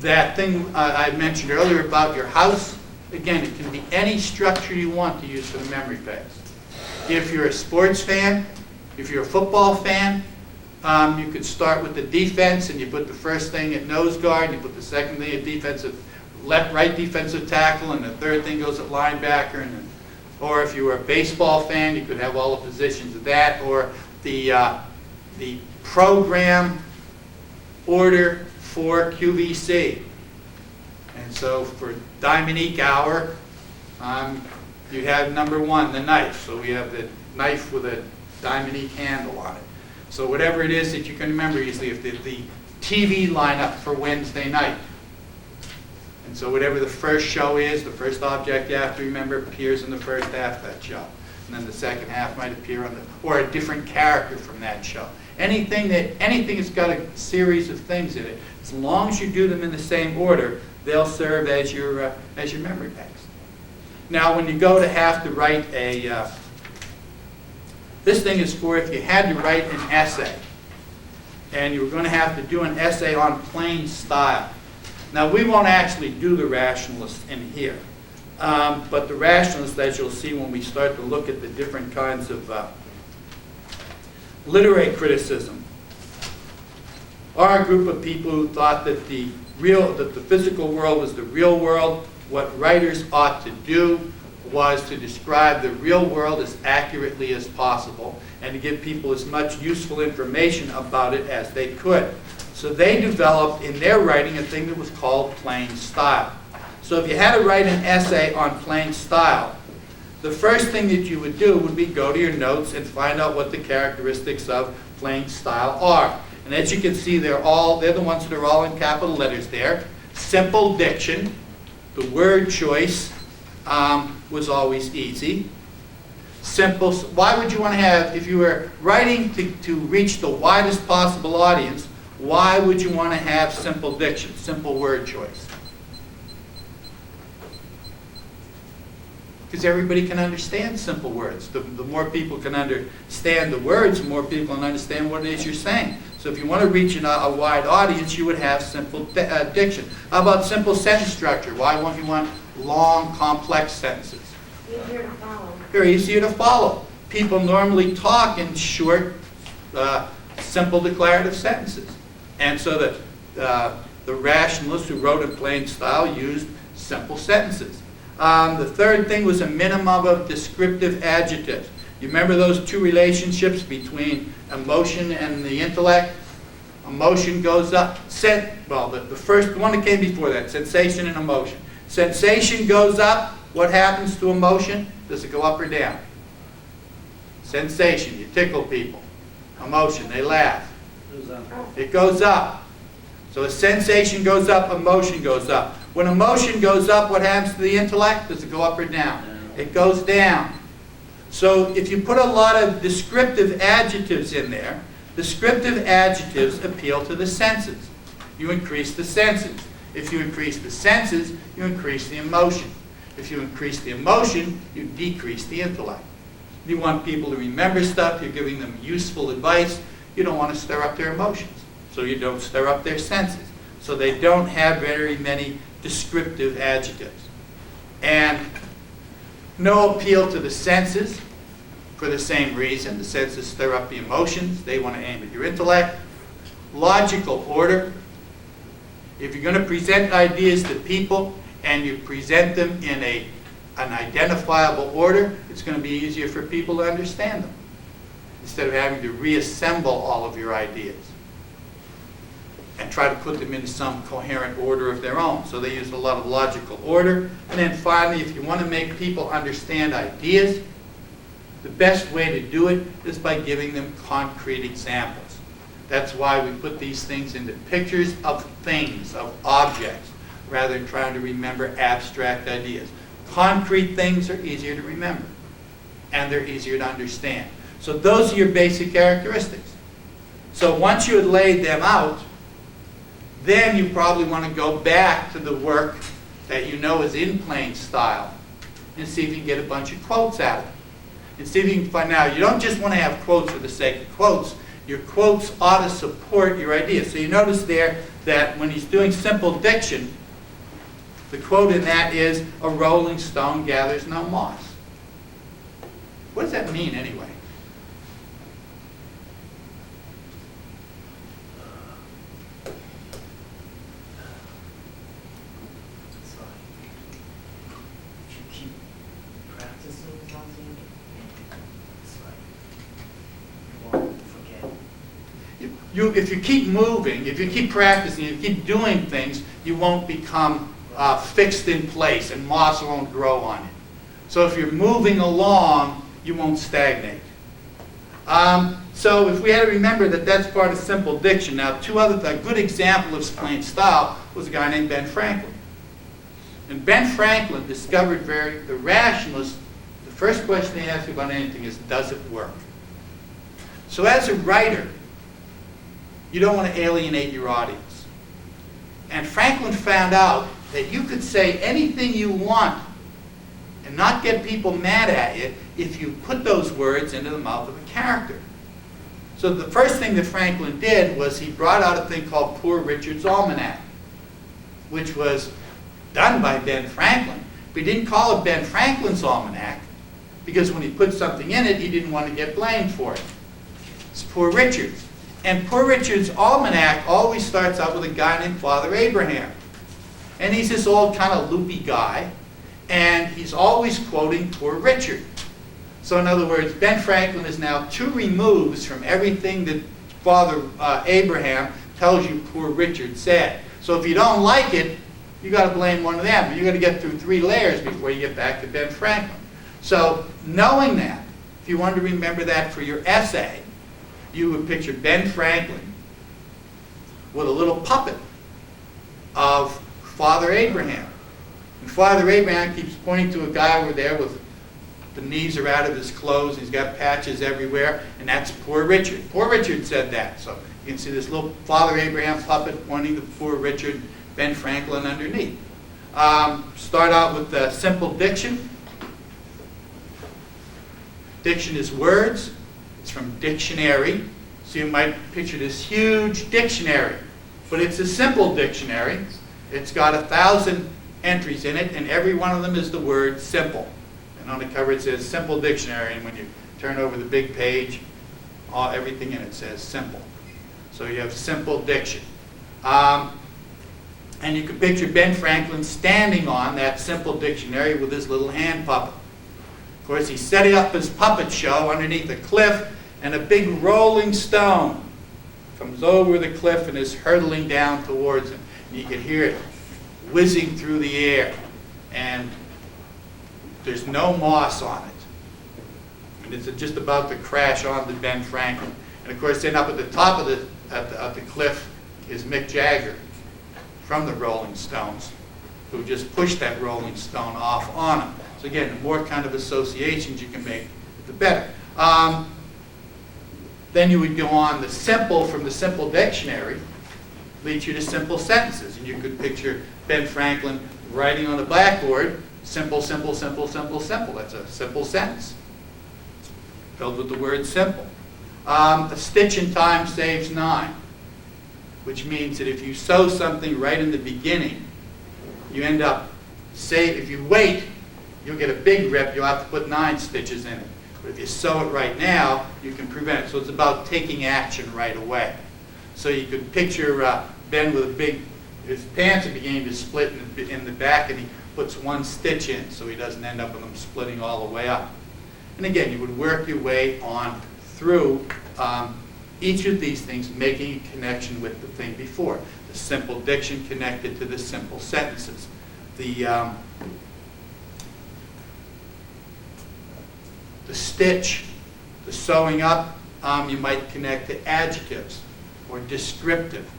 That thing I mentioned earlier about your house, again, it can be any structure you want to use for the memory pads. If you're a sports fan, if you're a football fan, you could start with the defense, and you put the first thing at nose guard, and you put the second thing at defensive left, right defensive tackle, and the third thing goes at linebacker, and or if you were a baseball fan, you could have all the positions of that, or the program order for QVC. And so for Dominique Hour, you have number 1, the knife. So we have the knife with a Dominique handle on it. So whatever it is that you can remember easily, if the TV lineup for Wednesday night. And so whatever the first show is, the first object you have to remember appears in the first half of that show. And then the second half might appear on or a different character from that show. Anything that's got a series of things in it, as long as you do them in the same order, they'll serve as your memory banks. Now, when you go to have to write this thing is for if you had to write an essay, and you were going to have to do an essay on plain style. Now, we won't actually do the rationalist in here, but the rationalist, as you'll see when we start to look at the different kinds of literary criticism, are a group of people who thought that the physical world was the real world. What writers ought to do was to describe the real world as accurately as possible and to give people as much useful information about it as they could. So they developed in their writing a thing that was called plain style. So if you had to write an essay on plain style, the first thing that you would do would be go to your notes and find out what the characteristics of plain style are. And as you can see, they're the ones that are all in capital letters there. Simple diction. The word choice was always easy. Simple. Why would you want to have, if you were writing to reach the widest possible audience, why would you want to have simple diction, simple word choice? Because everybody can understand simple words. The more people can understand the words, the more people can understand what it is you're saying. So if you want to reach a wide audience, you would have simple diction. How about simple sentence structure? Why won't you want long, complex sentences? Easier to follow. They're easier to follow. People normally talk in short, simple declarative sentences. And so the rationalists who wrote in plain style used simple sentences. The third thing was a minimum of descriptive adjectives. You remember those two relationships between emotion and the intellect? Emotion goes up. The first one that came before that, sensation and emotion. Sensation goes up. What happens to emotion? Does it go up or down? Sensation, you tickle people. Emotion, they laugh. It goes up. So as sensation goes up, emotion goes up. When emotion goes up, what happens to the intellect? Does it go up or down? It goes down. So if you put a lot of descriptive adjectives in there, descriptive adjectives appeal to the senses. You increase the senses. If you increase the senses, you increase the emotion. If you increase the emotion, you decrease the intellect. You want people to remember stuff, you're giving them useful advice. You don't want to stir up their emotions, so you don't stir up their senses. So they don't have very many descriptive adjectives. And no appeal to the senses for the same reason. The senses stir up the emotions. They want to aim at your intellect. Logical order. If you're going to present ideas to people and you present them in an identifiable order, it's going to be easier for people to understand them instead of having to reassemble all of your ideas and try to put them into some coherent order of their own. So they use a lot of logical order. And then finally, if you want to make people understand ideas, the best way to do it is by giving them concrete examples. That's why we put these things into pictures of things, of objects, rather than trying to remember abstract ideas. Concrete things are easier to remember, and they're easier to understand. So those are your basic characteristics. So once you had laid them out, then you probably want to go back to the work that you know is in plain style and see if you can get a bunch of quotes out of it. And see if you can find out. You don't just want to have quotes for the sake of quotes. Your quotes ought to support your idea. So you notice there that when he's doing simple diction, the quote in that is, "A rolling stone gathers no moss." What does that mean anyway? if you keep moving, if you keep practicing, you keep doing things, you won't become fixed in place and moss won't grow on it. So if you're moving along, you won't stagnate. So if we had to remember that that's part of simple diction. Now, a good example of plain style was a guy named Ben Franklin. And Ben Franklin discovered the rationalists, the first question they ask you about anything is, does it work? So as a writer, you don't want to alienate your audience. And Franklin found out that you could say anything you want and not get people mad at you if you put those words into the mouth of a character. So the first thing that Franklin did was he brought out a thing called Poor Richard's Almanac, which was done by Ben Franklin. But he didn't call it Ben Franklin's Almanac because when he put something in it, he didn't want to get blamed for it. It's Poor Richard's. And Poor Richard's Almanac always starts out with a guy named Father Abraham. And he's this old kind of loopy guy, and he's always quoting Poor Richard. So in other words, Ben Franklin is now 2 removes from everything that Father Abraham tells you Poor Richard said. So if you don't like it, you got to blame one of them. You got to get through 3 layers before you get back to Ben Franklin. So knowing that, if you want to remember that for your essay, you would picture Ben Franklin with a little puppet of Father Abraham. And Father Abraham keeps pointing to a guy over there with the knees are out of his clothes. He's got patches everywhere, and that's Poor Richard. Poor Richard said that. So you can see this little Father Abraham puppet pointing to Poor Richard, Ben Franklin underneath. Start out with the simple diction. Diction is words. It's from dictionary. So you might picture this huge dictionary, but it's a simple dictionary. It's got 1,000 entries in it, and every one of them is the word simple. And on the cover it says Simple Dictionary, and when you turn over the big page, everything in it says simple. So you have simple diction. And you can picture Ben Franklin standing on that simple dictionary with his little hand puppet. Of course, he's setting up his puppet show underneath a cliff, and a big rolling stone comes over the cliff and is hurtling down towards him. And you can hear it whizzing through the air, and there's no moss on it. And it's just about to crash onto Ben Franklin. And of course, then up at the top of the cliff is Mick Jagger from the Rolling Stones, who just pushed that Rolling Stone off on him. So again, the more kind of associations you can make, the better. Then you would go on, the simple from the simple dictionary leads you to simple sentences. And you could picture Ben Franklin writing on the blackboard, simple, simple, simple, simple, simple. That's a simple sentence filled with the word simple. A stitch in time saves 9, which means that if you sew something right in the beginning, you end up, if you wait, you'll get a big rip, you'll have to put 9 stitches in it. But if you sew it right now, you can prevent it. So it's about taking action right away. So you could picture Ben with his pants are beginning to split in the back, and he puts 1 stitch in so he doesn't end up with them splitting all the way up. And again, you would work your way on through each of these things, making a connection with the thing before. The simple diction connected to the simple sentences. The stitch, the sewing up, you might connect to adjectives or descriptive,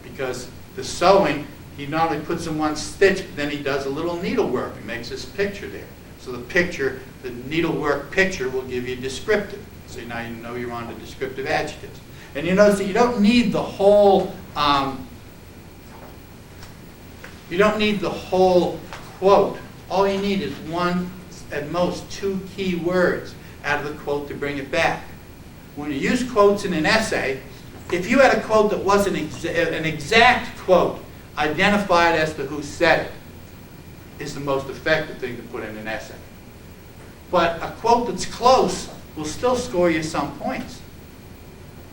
because the sewing, he not only puts in 1 stitch, but then he does a little needlework and makes this picture there. So the picture, the needlework picture will give you descriptive. So now you know you're on to descriptive adjectives. And you notice that you don't need the whole quote. All you need is 1, at most 2 key words out of the quote to bring it back. When you use quotes in an essay, if you had a quote that wasn't an exact quote, identified as to who said it is the most effective thing to put in an essay. But a quote that's close will still score you some points.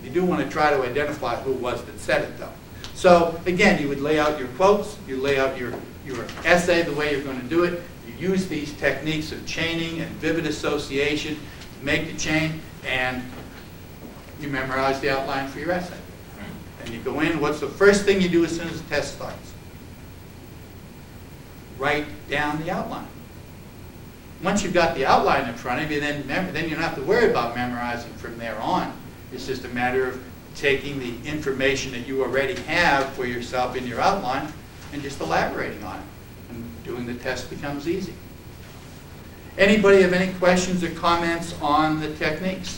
You do want to try to identify who it was that said it, though. So again, you would lay out your quotes, you lay out your essay the way you're going to do it. You use these techniques of chaining and vivid association to make the chain, and you memorize the outline for your essay. And you go in, what's the first thing you do as soon as the test starts? Write down the outline. Once you've got the outline in front of you, then you don't have to worry about memorizing from there on. It's just a matter of taking the information that you already have for yourself in your outline and just elaborating on it. And doing the test becomes easy. Anybody have any questions or comments on the techniques?